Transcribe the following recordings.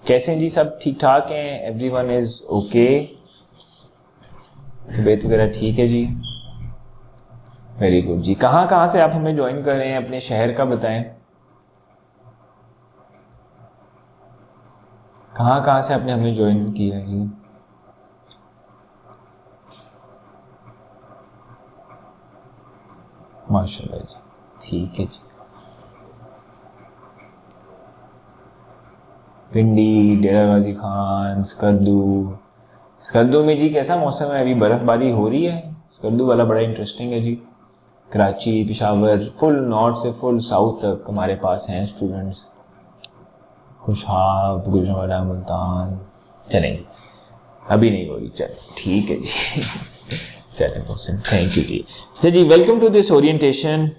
कैसे हैं जी, सब ठीक ठाक हैं? Everyone is okay? तबीयत वगैरह ठीक है जी? वेरी गुड जी। कहाँ कहाँ से आप हमें ज्वाइन कर रहे हैं? अपने शहर का बताएं, कहाँ कहाँ से आपने हमें ज्वाइन किया है जी? माशाल्लाह जी, ठीक है जी। पिंडी, डेरा गाजी खान, स्कर्दू में जी कैसा मौसम है? अभी बर्फबारी हो रही है? स्कर्दू वाला बड़ा इंटरेस्टिंग है जी। कराची, पेशावर, फुल नॉर्थ से फुल साउथ तक हमारे पास हैं स्टूडेंट्स। खुशहाब, गुजरावाला, मुल्तान। चलेंगे, अभी नहीं हो रही, चलो ठीक है जी। चलें मोहसिन, थैंक यू जी। तो जी welcome to this orientation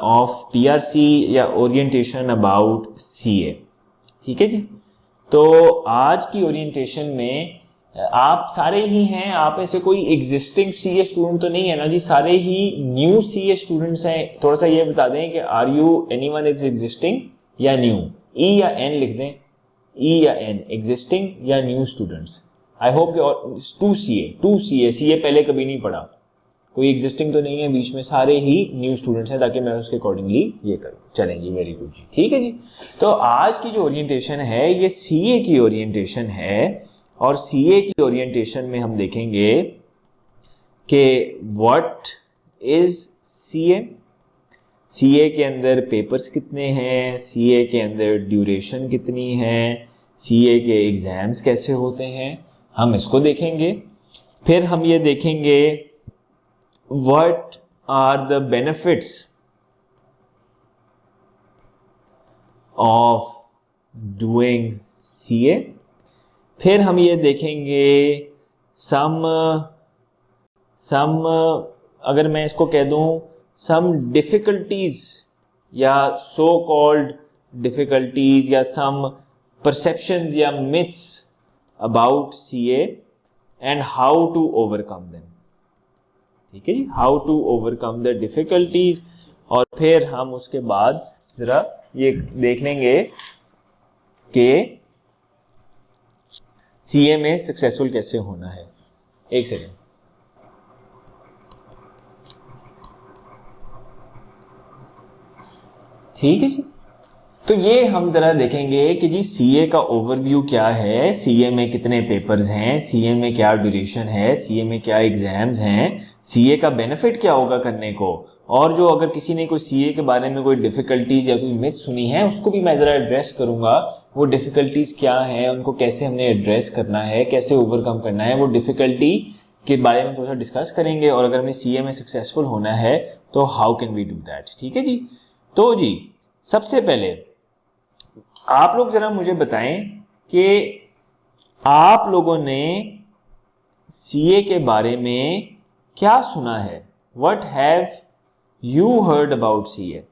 of PRC या ओरिएंटेशन अबाउट सीए। ठीक है जी। तो आज की ओरिएंटेशन में आप सारे ही हैं, आप ऐसे कोई एग्जिस्टिंग सीए स्टूडेंट तो नहीं है ना जी? सारे ही न्यू सीए स्टूडेंट्स हैं। थोड़ा सा ये बता दें कि are you anyone is existing या न्यू? ई या एन लिख दें, ई या एन, एग्जिस्टिंग या new students. I hope to CA, CA पहले कभी नहीं पढ़ा, कोई एग्जिस्टिंग तो नहीं है बीच में, सारे ही न्यू स्टूडेंट्स हैं, ताकि मैं उसके अकॉर्डिंगली ये करूँ। चलें जी, वेरी गुड जी, ठीक है जी। तो आज की जो ओरिएंटेशन है ये सीए की ओरिएंटेशन है, और सीए की ओरिएंटेशन में हम देखेंगे कि व्हाट इज सीए, सीए के अंदर पेपर्स कितने हैं, सीए के अंदर ड्यूरेशन कितनी है, सीए के एग्जाम्स कैसे होते हैं, हम इसको देखेंगे। फिर हम ये देखेंगे what are the benefits of doing CA। फिर हम ये देखेंगे some अगर मैं इसको कह दूं some difficulties या so called difficulties या some perceptions या myths about CA and how to overcome them। ठीक है जी, how to overcome the difficulties. और फिर हम उसके बाद जरा ये देख लेंगे कि सीए में सक्सेसफुल कैसे होना है। एक सेकेंड, ठीक है जी। तो ये हम जरा देखेंगे कि जी सीए का ओवरव्यू क्या है, सीए में कितने पेपर्स हैं, सीए में क्या ड्यूरेशन है, सीए में क्या एग्जाम्स हैं, सीए का बेनिफिट क्या होगा करने को, और जो अगर किसी ने कोई सीए के बारे में कोई डिफिकल्टीज या कोई मिथ सुनी है उसको भी मैं जरा एड्रेस करूंगा। वो डिफिकल्टीज क्या है, उनको कैसे हमने एड्रेस करना है, कैसे ओवरकम करना है, वो डिफिकल्टी के बारे में थोड़ा सा डिस्कस करेंगे। और अगर हमें सीए में सक्सेसफुल होना है तो how can we do that. ठीक है जी। तो जी सबसे पहले आप लोग जरा मुझे बताएं कि आप लोगों ने सीए के बारे में क्या सुना है। What have you heard about CA?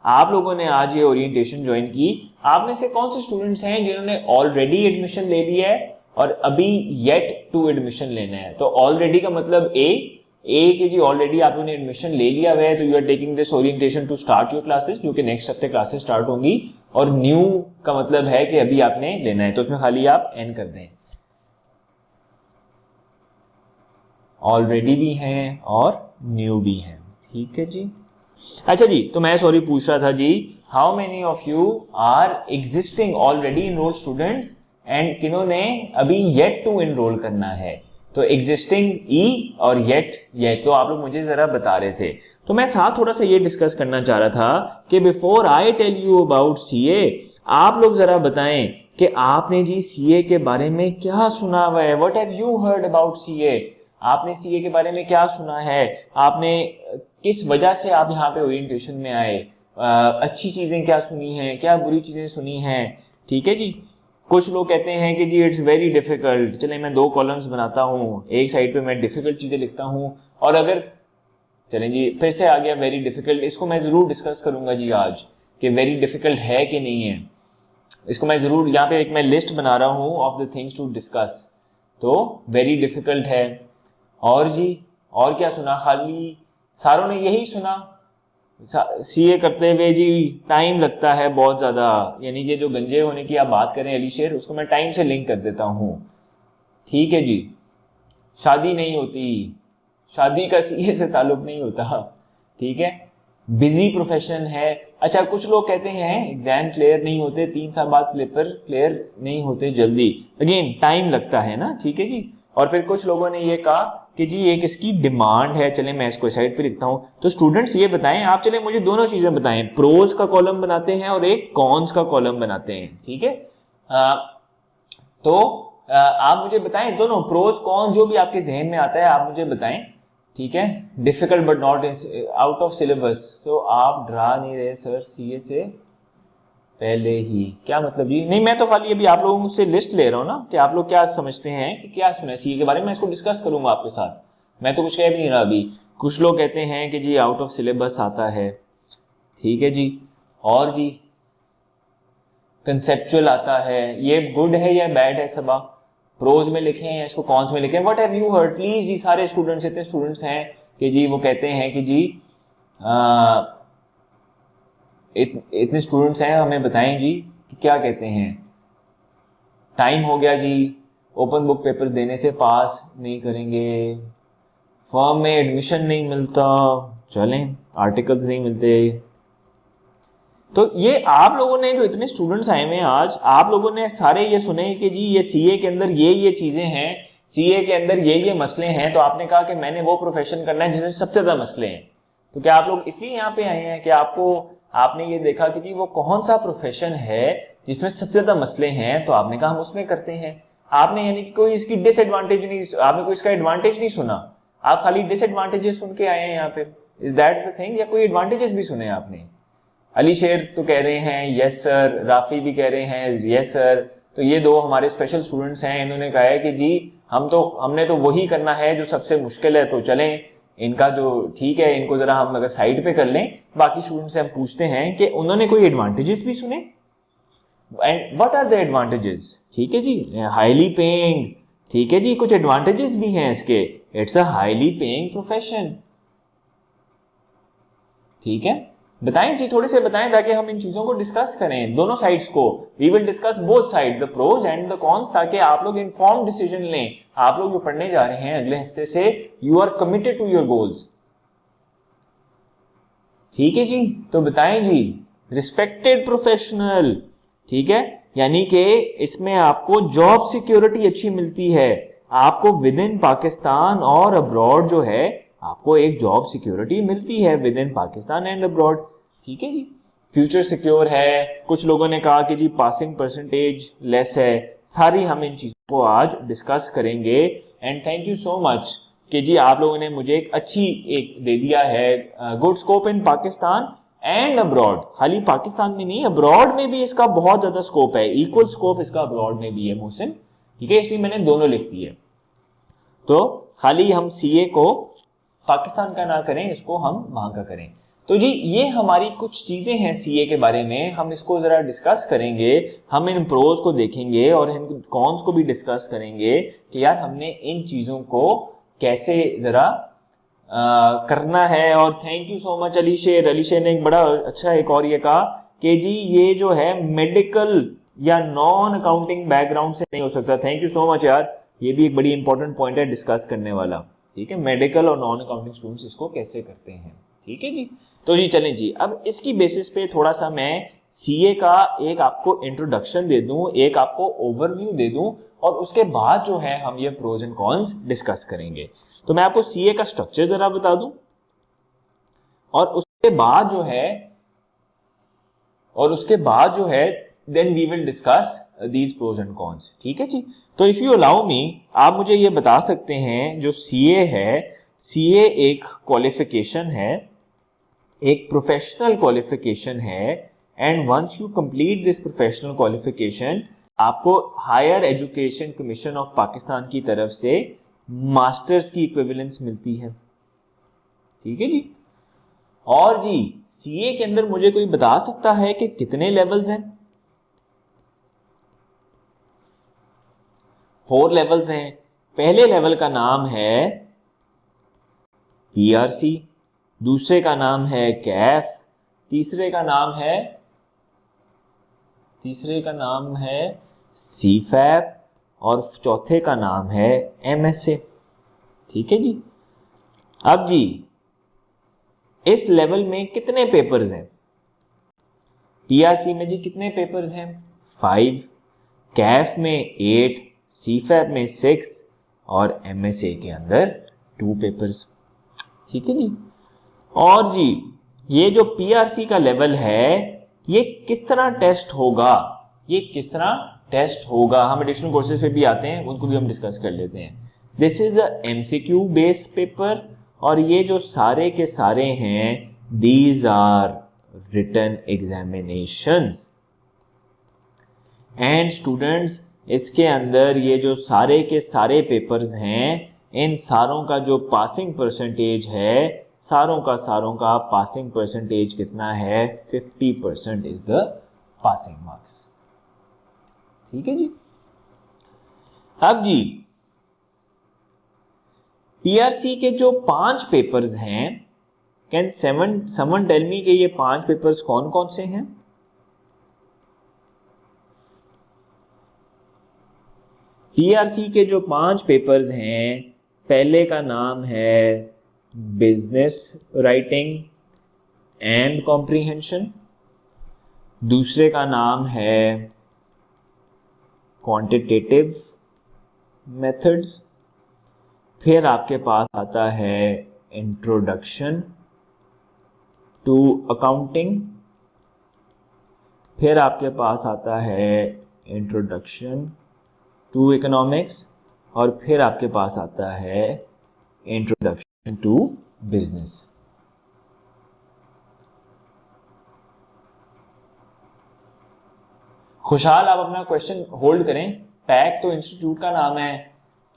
आप लोगों ने आज ये ओरिएंटेशन ज्वाइन की, आप में से कौन से स्टूडेंट्स हैं जिन्होंने ऑलरेडी एडमिशन ले लिया है और अभी येट टू एडमिशन लेना है? तो ऑलरेडी का मतलब ए के जी ऑलरेडी आप लोगों ने एडमिशन ले लिया हुआ है, तो you are taking this orientation to start your classes, जो कि नेक्स्ट हफ्ते क्लासेस स्टार्ट होंगी। और न्यू का मतलब है कि अभी आपने लेना है, तो उसमें खाली आप एन कर दें। ऑलरेडी भी हैं और न्यू भी हैं, ठीक है जी। अच्छा जी, तो मैं सॉरी पूछ रहा था जी, how many of you are existing already enrolled student and किन्होंने अभी येट टू एनरोल करना है? तो एग्जिस्टिंग ई और येट तो आप लोग मुझे जरा बता रहे थे। तो मैं साथ थोड़ा सा ये डिस्कस करना चाह रहा था कि before I tell you about CA, आप लोग जरा बताएं कि आपने जी सीए के बारे में क्या सुना हुआ है। What have you heard about CA? आपने सीए के बारे में क्या सुना है? आपने किस वजह से आप यहाँ पे ओरिएंटेशन में आए? अच्छी चीजें क्या सुनी हैं, क्या बुरी चीजें सुनी हैं? ठीक है जी। कुछ लोग कहते हैं कि जी इट्स वेरी डिफिकल्ट। चले मैं दो कॉलम्स बनाता हूँ, एक साइड पे मैं डिफिकल्ट चीजें लिखता हूँ, और अगर चलें जी फिर से आ गया वेरी डिफिकल्ट, इसको मैं जरूर डिस्कस करूंगा जी आज कि वेरी डिफिकल्ट है कि नहीं है। इसको मैं जरूर यहाँ पे एक मैं लिस्ट बना रहा हूँ of the things to discuss. तो वेरी डिफिकल्ट है, और जी और क्या सुना? खाली सारों ने यही सुना सीए करते हुए जी टाइम लगता है बहुत ज्यादा, यानी कि जो गंजे होने की आप बात करें अली शेर, उसको मैं टाइम से लिंक कर देता हूँ। ठीक है जी, शादी नहीं होती, शादी का सीए से ताल्लुक नहीं होता। ठीक है, बिजी प्रोफेशन है। अच्छा, कुछ लोग कहते हैं एग्जाम क्लियर नहीं होते 3 साल बाद, पेपर क्लियर नहीं होते जल्दी, अगेन टाइम लगता है ना। ठीक है जी। और फिर कुछ लोगों ने ये कहा कि जी एक इसकी डिमांड है, चले मैं इसको साइड पे लिखता हूं। तो स्टूडेंट्स ये बताएं आप, चले मुझे दोनों चीजें बताएं, प्रोज का कॉलम बनाते हैं और एक कॉन्स का कॉलम बनाते हैं। ठीक है, तो आप मुझे बताएं दोनों, प्रोज कॉन जो भी आपके जहन में आता है आप मुझे बताएं। ठीक है, difficult but not out of syllabus. तो आप डरा नहीं रहे सर सीए से पहले ही, क्या मतलब जी? नहीं, मैं तो खाली अभी आप लोगों से लिस्ट ले रहा हूँ ना कि आप लोग क्या समझते हैं कि क्या सुना सीए के बारे में, मैं इसको डिस्कस करूंगा आपके साथ। मैं तो कुछ कह भी नहीं रहा अभी। कुछ लोग कहते हैं कि जी आउट ऑफ सिलेबस आता है। ठीक है जी, और जी कंसेप्चुअल आता है। ये गुड है या बैड है सबा? प्रोज में लिखें या इसको कॉन्स में लिखें? What have you heard? Please जी, सारे स्टूडेंट्स, इतने स्टूडेंट्स हैं कि जी वो कहते हैं कि जी इतने स्टूडेंट्स हैं, हमें बताएं जी कि क्या कहते हैं। टाइम हो गया जी, ओपन बुक पेपर देने से पास नहीं करेंगे, फॉर्म में एडमिशन नहीं मिलता, चलें आर्टिकल्स नहीं मिलते। तो ये आप लोगों ने जो इतने स्टूडेंट्स आए हुए हैं आज, आप लोगों ने सारे ये सुने कि जी ये सीए के अंदर ये चीजें हैं, सीए के अंदर ये मसले हैं, तो आपने कहा कि मैंने वो प्रोफेशन करना है जिसमें सबसे ज्यादा मसले हैं। तो क्या आप लोग इसलिए यहाँ पे आए हैं कि आपने ये देखा कि जी वो कौन सा प्रोफेशन है जिसमें सबसे ज्यादा मसले हैं, तो आपने कहा हम उसमें करते हैं। आपने यानी कि कोई इसकी डिसएडवांटेज नहीं, आपने कोई इसका एडवांटेज नहीं सुना, आप खाली डिसएडवांटेजेस सुन के आए हैं यहाँ पे। Is that the thing? या कोई एडवांटेजेस भी सुने आपने? अली शेर तो कह रहे हैं यस सर, राफी भी कह रहे हैं यस सर। तो ये दो हमारे स्पेशल स्टूडेंट्स हैं, इन्होंने कहा है कि जी हमने तो वही करना है जो सबसे मुश्किल है, तो चलें इनका जो ठीक है, इनको जरा हम अगर साइड पे कर लें। बाकी स्टूडेंट से हम पूछते हैं कि उन्होंने कोई एडवांटेजेस भी सुने, and what are the advantages? ठीक है जी, हाईली पेइंग। ठीक है जी, कुछ एडवांटेजेस भी हैं इसके, it's a highly paying profession. ठीक है, बताएं जी, थोड़े से बताएं ताकि हम इन चीजों को डिस्कस करें, दोनों साइड्स को। We will discuss both side, the pros and the cons, ताकि आप लोग इन्फॉर्म डिसीजन लें। आप लोग जो पढ़ने जा रहे हैं अगले हफ्ते से, you are committed to your goals. ठीक है जी, तो बताएं जी, रिस्पेक्टेड प्रोफेशनल। ठीक है, यानी कि इसमें आपको जॉब सिक्योरिटी अच्छी मिलती है, आपको विद इन पाकिस्तान और अब्रॉड जो है आपको एक जॉब सिक्योरिटी मिलती है with in Pakistan and abroad. ठीक है जी, फ्यूचर सिक्योर है। कुछ लोगों ने कहा कि जी पासिंग परसेंटेज लेस है। सारी हम इन चीजों को आज डिस्कस करेंगे। And thank you so much कि जी आप लोगों ने मुझे एक दे दिया है, good scope in Pakistan and abroad. खाली पाकिस्तान में नहीं, अब्रॉड में भी इसका बहुत ज्यादा स्कोप है, इक्वल स्कोप इसका अब्रॉड में भी है मोहसिन। ठीक है, इसलिए मैंने दोनों लिख दिए। तो खाली हम सीए को पाकिस्तान का ना करें, इसको हम वहां का करें। तो जी ये हमारी कुछ चीजें हैं सीए के बारे में, हम इसको जरा डिस्कस करेंगे। हम इन प्रोज को देखेंगे और इन कॉन्स को भी डिस्कस करेंगे कि यार हमने इन चीजों को कैसे जरा करना है। और thank you so much Ali शेर। अली शेर ने एक बड़ा अच्छा एक और ये कहा कि जी ये जो है मेडिकल या नॉन अकाउंटिंग बैकग्राउंड से नहीं हो सकता। थैंक यू सो मच यार, ये भी एक बड़ी इंपॉर्टेंट पॉइंट है डिस्कस करने वाला। ठीक है, मेडिकल और नॉन अकाउंटिंग स्टूडेंट्स इसको कैसे करते हैं। ठीक है जी, तो जी चलें जी, अब इसकी बेसिस पे थोड़ा सा मैं सीए का एक आपको इंट्रोडक्शन दे दूं, एक आपको ओवरव्यू दे दूं, और उसके बाद जो है हम ये प्रोज एंड कॉन्स डिस्कस करेंगे। तो मैं आपको सीए का स्ट्रक्चर जरा बता दूं, और उसके बाद जो है then we will discuss these pros and cons. ठीक है जी, तो इफ यू अलाउ मी, आप मुझे ये बता सकते हैं जो सीए है, सीए एक क्वालिफिकेशन है, एक प्रोफेशनल क्वालिफिकेशन है, and once you complete this professional qualification आपको higher education commission of Pakistan की तरफ से मास्टर्स की इक्विवेलेंस मिलती है। ठीक है जी, और जी सीए के अंदर मुझे कोई बता सकता है कि कितने लेवल्स हैं? 4 लेवल्स हैं। पहले लेवल का नाम है पीआरसी, दूसरे का नाम है कैफ, तीसरे का नाम है सीफैप और चौथे का नाम है एमएसए। ठीक है जी। अब जी इस लेवल में कितने पेपर्स हैं? पीआरसी में जी कितने पेपर्स हैं? 5, कैफ में 8, सीफैप में 6 और एमएसए के अंदर 2 पेपर्स। ठीक है जी। और जी ये जो पीआरसी का लेवल है ये किस तरह टेस्ट होगा? हम एडिशनल कोर्सेज पे भी आते हैं, उनको भी हम डिस्कस कर लेते हैं। This is a MCQ based paper और ये जो सारे के सारे हैं these are written examination. And students इसके अंदर ये जो सारे के सारे पेपर्स हैं इन सारों का जो पासिंग परसेंटेज है, सारों का पासिंग परसेंटेज कितना है? 50% इज द पासिंग मार्क्स। ठीक है जी। अब जी पीआरसी के जो 5 पेपर्स हैं, कैन समवन टेल मी कि ये 5 पेपर्स कौन कौन से हैं? पीआरसी के जो 5 पेपर्स हैं, पहले का नाम है बिजनेस राइटिंग एंड कॉम्प्रिहेंशन, दूसरे का नाम है क्वांटिटेटिव मेथड्स, फिर आपके पास आता है इंट्रोडक्शन टू अकाउंटिंग, फिर आपके पास आता है इंट्रोडक्शन टू इकोनॉमिक्स और फिर आपके पास आता है इंट्रोडक्शन टू बिजनेस। खुशहाल आप अपना क्वेश्चन होल्ड करें। पैक तो इंस्टीट्यूट का नाम है,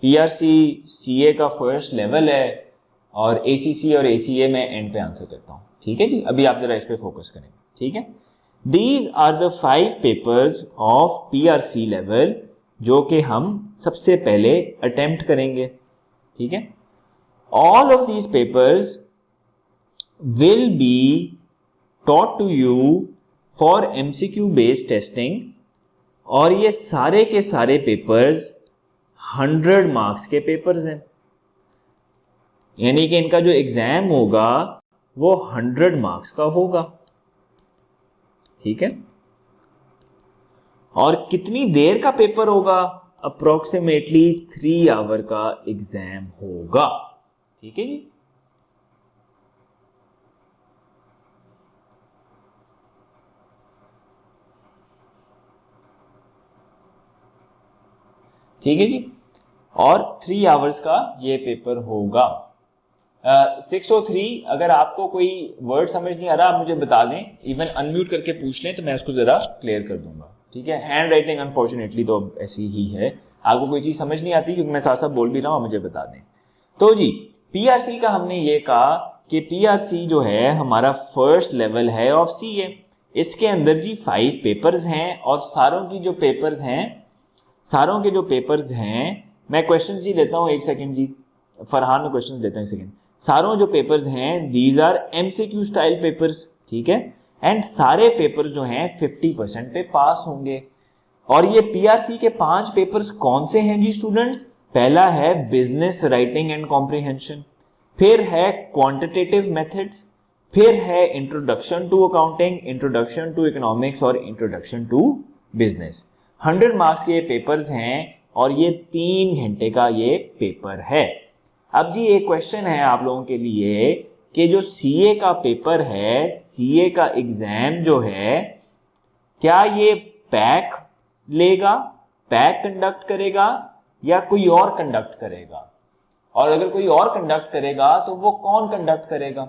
पीआरसी सीए का फर्स्ट लेवल है और एसीसी और एसीए में एंड पे आंसर करता हूं। ठीक है जी। अभी आप जरा इस पे फोकस करें। ठीक है। These are the 5 papers of PRC level जो कि हम सबसे पहले अटेम्प्ट करेंगे। ठीक है। All of these papers will be taught to you for MCQ based testing और ये सारे के सारे पेपर्स 100 मार्क्स के पेपर्स हैं, यानी कि इनका जो एग्जाम होगा वो 100 मार्क्स का होगा। ठीक है। और कितनी देर का पेपर होगा? अप्रोक्सीमेटली 3 आवर का एग्जाम होगा। ठीक है जी। ठीक है जी। और 3 आवर्स का ये पेपर होगा। 603 अगर आपको कोई वर्ड समझ नहीं आ रहा आप मुझे बता दें, इवन अनम्यूट करके पूछ लें तो मैं उसको जरा क्लियर कर दूंगा। ठीक है। हैंड राइटिंग अनफॉर्चुनेटली तो ऐसी ही है, आपको कोई चीज समझ नहीं आती क्योंकि मैं साथ साथ बोल भी रहा हूं, मुझे बता दें। तो जी पीआरसी का हमने ये कहा कि पीआरसी जो है हमारा फर्स्ट लेवल है ऑफ सीए। इसके अंदर जी 5 पेपर्स हैं और सारों के जो पेपर्स हैं मैं क्वेश्चन जी लेता हूं, एक सेकंड जी, फरहान में क्वेश्चन लेता हूं, एक सेकंड। सारों जो पेपर्स हैं these are MCQ style papers. ठीक है। एंड सारे पेपर जो हैं 50% पे पास होंगे। और ये पीआरसी के 5 पेपर्स कौन से हैं जी स्टूडेंट? पहला है बिजनेस राइटिंग एंड कॉम्प्रिहेंशन, फिर है क्वांटिटेटिव मेथड्स, फिर है introduction to accounting, introduction to economics और इंट्रोडक्शन टू बिजनेस। 100 मार्क्स के पेपर्स हैं और ये 3 घंटे का ये पेपर है। अब जी एक क्वेश्चन है आप लोगों के लिए कि जो सीए का पेपर है, सीए का एग्जाम जो है, क्या ये पैक लेगा, पैक कंडक्ट करेगा या कोई और कंडक्ट करेगा? और अगर कोई और कंडक्ट करेगा तो वो कौन कंडक्ट करेगा?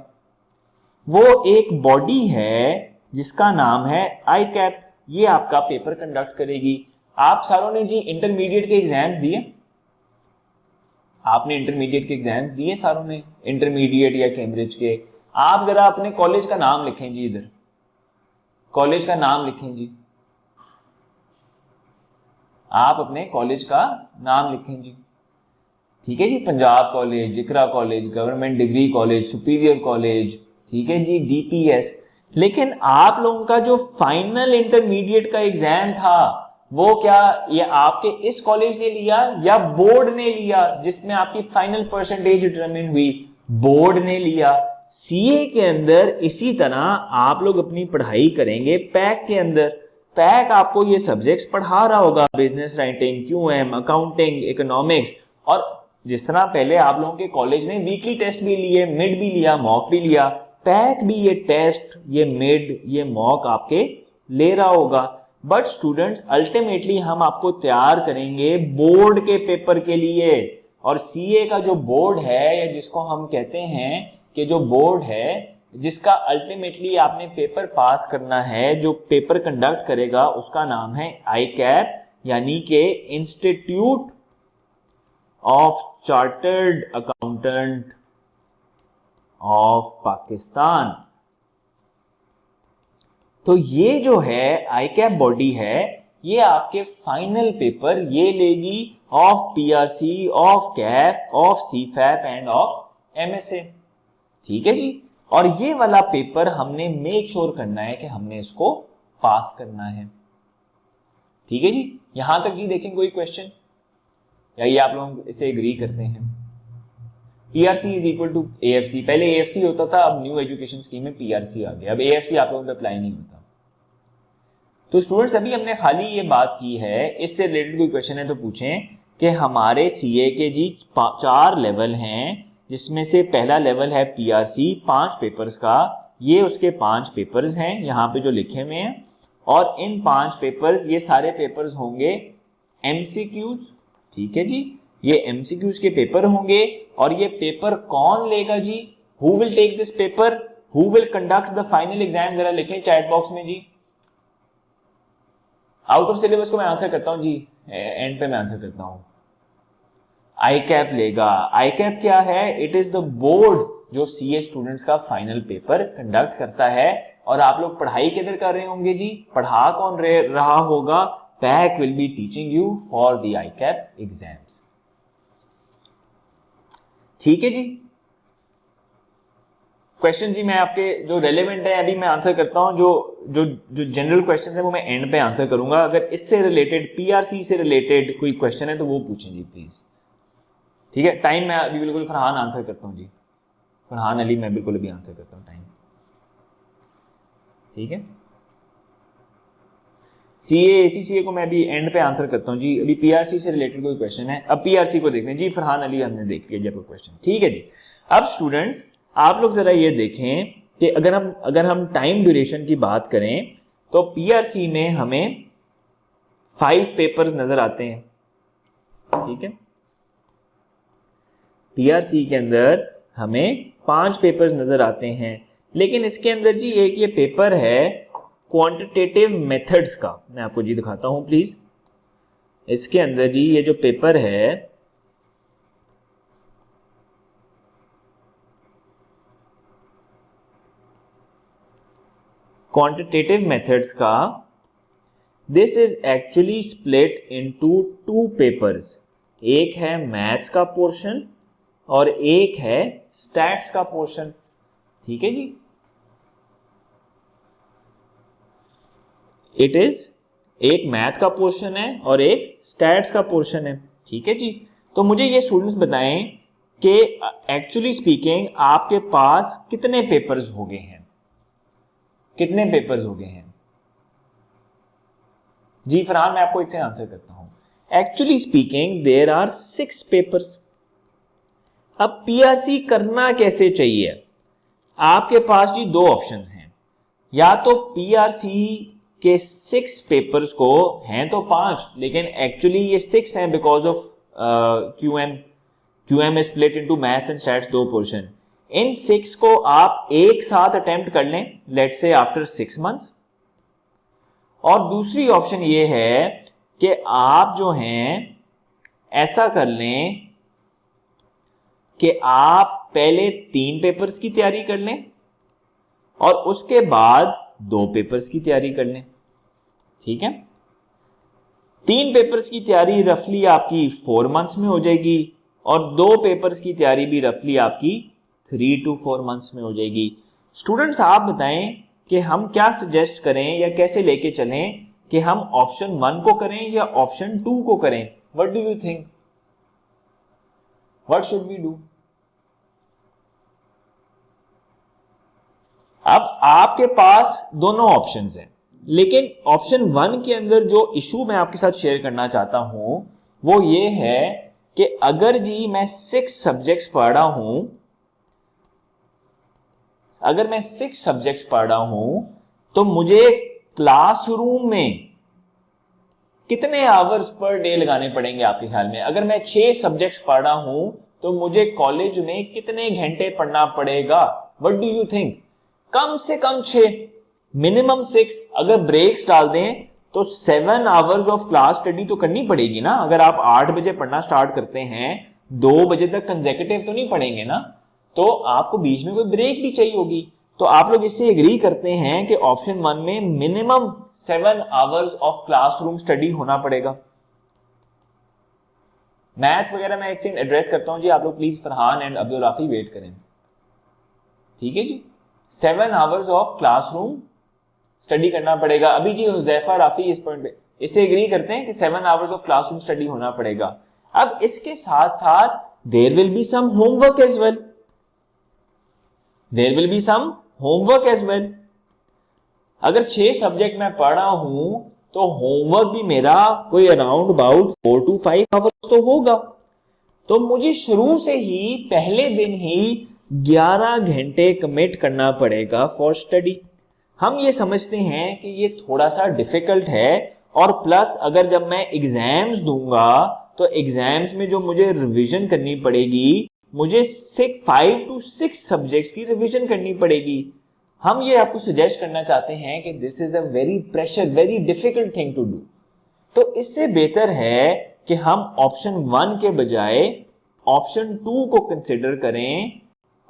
वो एक बॉडी है जिसका नाम है आईकैप, ये आपका पेपर कंडक्ट करेगी। आप सारों ने जी इंटरमीडिएट के एग्जाम दिए? आपने इंटरमीडिएट के एग्जाम दिए सारों ने, इंटरमीडिएट या कैम्ब्रिज के? आप जरा अपने कॉलेज का नाम लिखें जी, इधर कॉलेज का नाम लिखें जी, आप अपने कॉलेज का नाम लिखें जी। ठीक है जी। Punjab college, Zikra college, government degree college, superior college, ठीक है जी, डीपीएस, लेकिन आप लोगों का जो फाइनल इंटरमीडिएट का एग्जाम था वो क्या ये आपके इस कॉलेज ने लिया या बोर्ड ने लिया, जिसमें आपकी फाइनल परसेंटेज डिटरमिन हुई, बोर्ड ने लिया। सीए के अंदर इसी तरह आप लोग अपनी पढ़ाई करेंगे पैक के अंदर। पैक आपको ये सब्जेक्ट्स पढ़ा रहा होगा, business writing, QM, accounting, economics, और जिस तरह पहले आप लोगों के कॉलेज ने वीकली टेस्ट भी लिए, मिड भी लिया, मॉक भी लिया, पैक भी ये टेस्ट, ये मिड, ये मॉक आपके ले रहा होगा। बट स्टूडेंट्स अल्टीमेटली हम आपको तैयार करेंगे बोर्ड के पेपर के लिए, और सीए का जो बोर्ड है या जिसको हम कहते हैं कि जो बोर्ड है जिसका अल्टीमेटली आपने पेपर पास करना है, जो पेपर कंडक्ट करेगा उसका नाम है आईकैप, यानी कि institute of chartered accountant of Pakistan. तो ये जो है आईकैप बॉडी है, ये आपके फाइनल पेपर ये लेगी of PRC, of CAF, of CFAP and of MSA. ठीक है जी, और ये वाला पेपर हमने मेक श्योर करना है कि हमने इसको पास करना है। ठीक है जी, यहां तक जी देखें कोई क्वेश्चन, या ये आप लोग इसे एग्री करते हैं? PRC is equal to AFC, पहले एएफसी होता था, अब न्यू एजुकेशन स्कीम में पीआरसी आ गया, अब एएफसी आप लोगों पे अप्लाई नहीं होता। तो स्टूडेंट्स अभी हमने खाली ये बात की है, इससे रिलेटेड कोई क्वेश्चन है तो पूछें कि हमारे सीए के जी 4 लेवल हैं, जिसमें से पहला लेवल है पीआरसी 5 पेपर्स का, ये उसके 5 पेपर्स हैं यहाँ पे जो लिखे हुए हैं, और इन 5 पेपर्स, ये सारे पेपर्स होंगे एमसीक्यूज। ठीक है जी, ये एमसीक्यूज के पेपर होंगे, और ये पेपर कौन लेगा जी? Who will take this paper, who will conduct the final exam, जरा लिखें चैट बॉक्स में जी। आउट ऑफ सिलेबस को मैं आंसर करता हूं जी, एंड पे मैं आंसर करता हूं। आईकैप लेगा। आईकैप क्या है? इट इज द बोर्ड जो सीए स्टूडेंट्स का फाइनल पेपर कंडक्ट करता है, और आप लोग पढ़ाई किधर कर रहे होंगे जी? पढ़ा कौन रहा होगा? PAC will be teaching you for the ICAP exam. ठीक है जी, क्वेश्चन जी मैं आपके जो रेलेवेंट है अभी मैं आंसर करता हूं, जो जनरल क्वेश्चन है वो मैं एंड पे आंसर करूंगा। अगर इससे रिलेटेड, पीआरसी से रिलेटेड कोई क्वेश्चन है तो वो पूछें जी प्लीज। ठीक है, टाइम मैं अभी बिल्कुल फरहान आंसर करता हूं जी, फरहान अली मैं बिल्कुल अभी आंसर करता हूं टाइम। ठीक है, सीए एसीसीए को मैं अभी एंड पे आंसर करता हूं जी। अभी पीआरसी से रिलेटेड कोई क्वेश्चन है, अब पीआरसी को देखते हैं जी। फरहान अली हमने देख लिया जी आपका क्वेश्चन। ठीक है जी, अब स्टूडेंट आप लोग जरा ये देखें कि अगर हम टाइम ड्यूरेशन की बात करें तो पीआरसी में हमें 5 पेपर्स नजर आते हैं। ठीक है, पीआरसी के अंदर हमें 5 पेपर्स नजर आते हैं, लेकिन इसके अंदर जी एक ये पेपर है क्वांटिटेटिव मेथड्स का, मैं आपको जी दिखाता हूं प्लीज। इसके अंदर जी ये जो पेपर है क्वांटिटेटिव मेथड्स का, this is actually split into 2 papers. एक है मैथ्स का पोर्शन और एक है स्टैट्स का पोर्शन। ठीक है जी, इट इज एक मैथ का पोर्शन है और एक स्टैट्स का पोर्शन है। ठीक है जी, तो मुझे ये स्टूडेंट्स बताएं कि एक्चुअली स्पीकिंग आपके पास कितने पेपर्स हो गए हैं? कितने पेपर्स हो गए हैं जी? फरहान मैं आपको इससे आंसर करता हूं। Actually speaking there are 6 papers. अब पीआरसी करना कैसे चाहिए? आपके पास जी 2 ऑप्शन हैं, या तो पीआरसी के 6 पेपर्स को, हैं तो 5 लेकिन एक्चुअली ये 6 हैं because of QM is split into maths and stats 2 portion. इन 6 को आप एक साथ अटेम्प्ट कर लें, लेट्स से आफ्टर 6 मंथ्स। और दूसरी ऑप्शन ये है कि आप जो हैं ऐसा कर लें कि आप पहले 3 पेपर्स की तैयारी कर लें और उसके बाद 2 पेपर्स की तैयारी कर लें। ठीक है, 3 पेपर्स की तैयारी रफली आपकी 4 मंथ्स में हो जाएगी और 2 पेपर्स की तैयारी भी रफली आपकी 3 to 4 मंथ्स में हो जाएगी। स्टूडेंट्स आप बताएं कि हम क्या सजेस्ट करें या कैसे लेके चलें कि हम ऑप्शन 1 को करें या ऑप्शन 2 को करें? What do you think, what should we do? अब आपके पास दोनों ऑप्शंस हैं, लेकिन ऑप्शन 1 के अंदर जो इशू मैं आपके साथ शेयर करना चाहता हूं वो ये है कि अगर जी मैं 6 सब्जेक्ट्स पढ़ रहा हूं, अगर मैं 6 सब्जेक्ट्स पढ़ रहा हूं तो मुझे क्लासरूम में कितने आवर्स पर डे लगाने पड़ेंगे आपके ख्याल में? अगर मैं 6 सब्जेक्ट्स पढ़ रहा हूं तो मुझे कॉलेज में कितने घंटे पढ़ना पड़ेगा? What do you think? कम से कम 6, मिनिमम 6। अगर ब्रेक्स डाल दें तो 7 आवर्स ऑफ क्लास स्टडी तो करनी पड़ेगी ना। अगर आप 8 बजे पढ़ना स्टार्ट करते हैं, 2 बजे तक कंसेक्यूटिव तो नहीं पढ़ेंगे ना, तो आपको बीच में कोई ब्रेक भी चाहिए होगी। तो आप लोग इससे एग्री करते हैं कि ऑप्शन 1 में minimum 7 hours of classroom study होना पड़ेगा। मैथ वगैरह मैं एक चीज एड्रेस करता हूं जी, आप लोग please Farhan and Abdul Rafi wait करें, ठीक है जी। 7 आवर्स ऑफ क्लासरूम स्टडी करना पड़ेगा। अभी जी हुजैफा राफी इस पॉइंट पे इससे एग्री करते हैं कि 7 आवर्स ऑफ क्लासरूम स्टडी होना पड़ेगा। अब इसके साथ साथ there will be some homework as well, there will be some homework as well. अगर 6 सब्जेक्ट मैं पढ़ रहा हूं तो होमवर्क भी मेरा कोई अराउंड अबाउट 4 to 5 आवर्स तो होगा। तो मुझे शुरू से ही पहले दिन ही 11 घंटे कमिट करना पड़ेगा फॉर स्टडी। हम ये समझते हैं कि ये थोड़ा सा डिफिकल्ट है, और प्लस अगर जब मैं एग्जाम्स दूंगा तो एग्जाम्स में जो मुझे रिवीजन करनी पड़ेगी, मुझे 5 to 6 सब्जेक्ट्स की रिवीजन करनी पड़ेगी। हम ये आपको सजेस्ट करना चाहते हैं कि this is a very pressure, very difficult thing to do. तो इससे बेहतर है कि हम ऑप्शन 1 के बजाय ऑप्शन 2 को कंसिडर करें,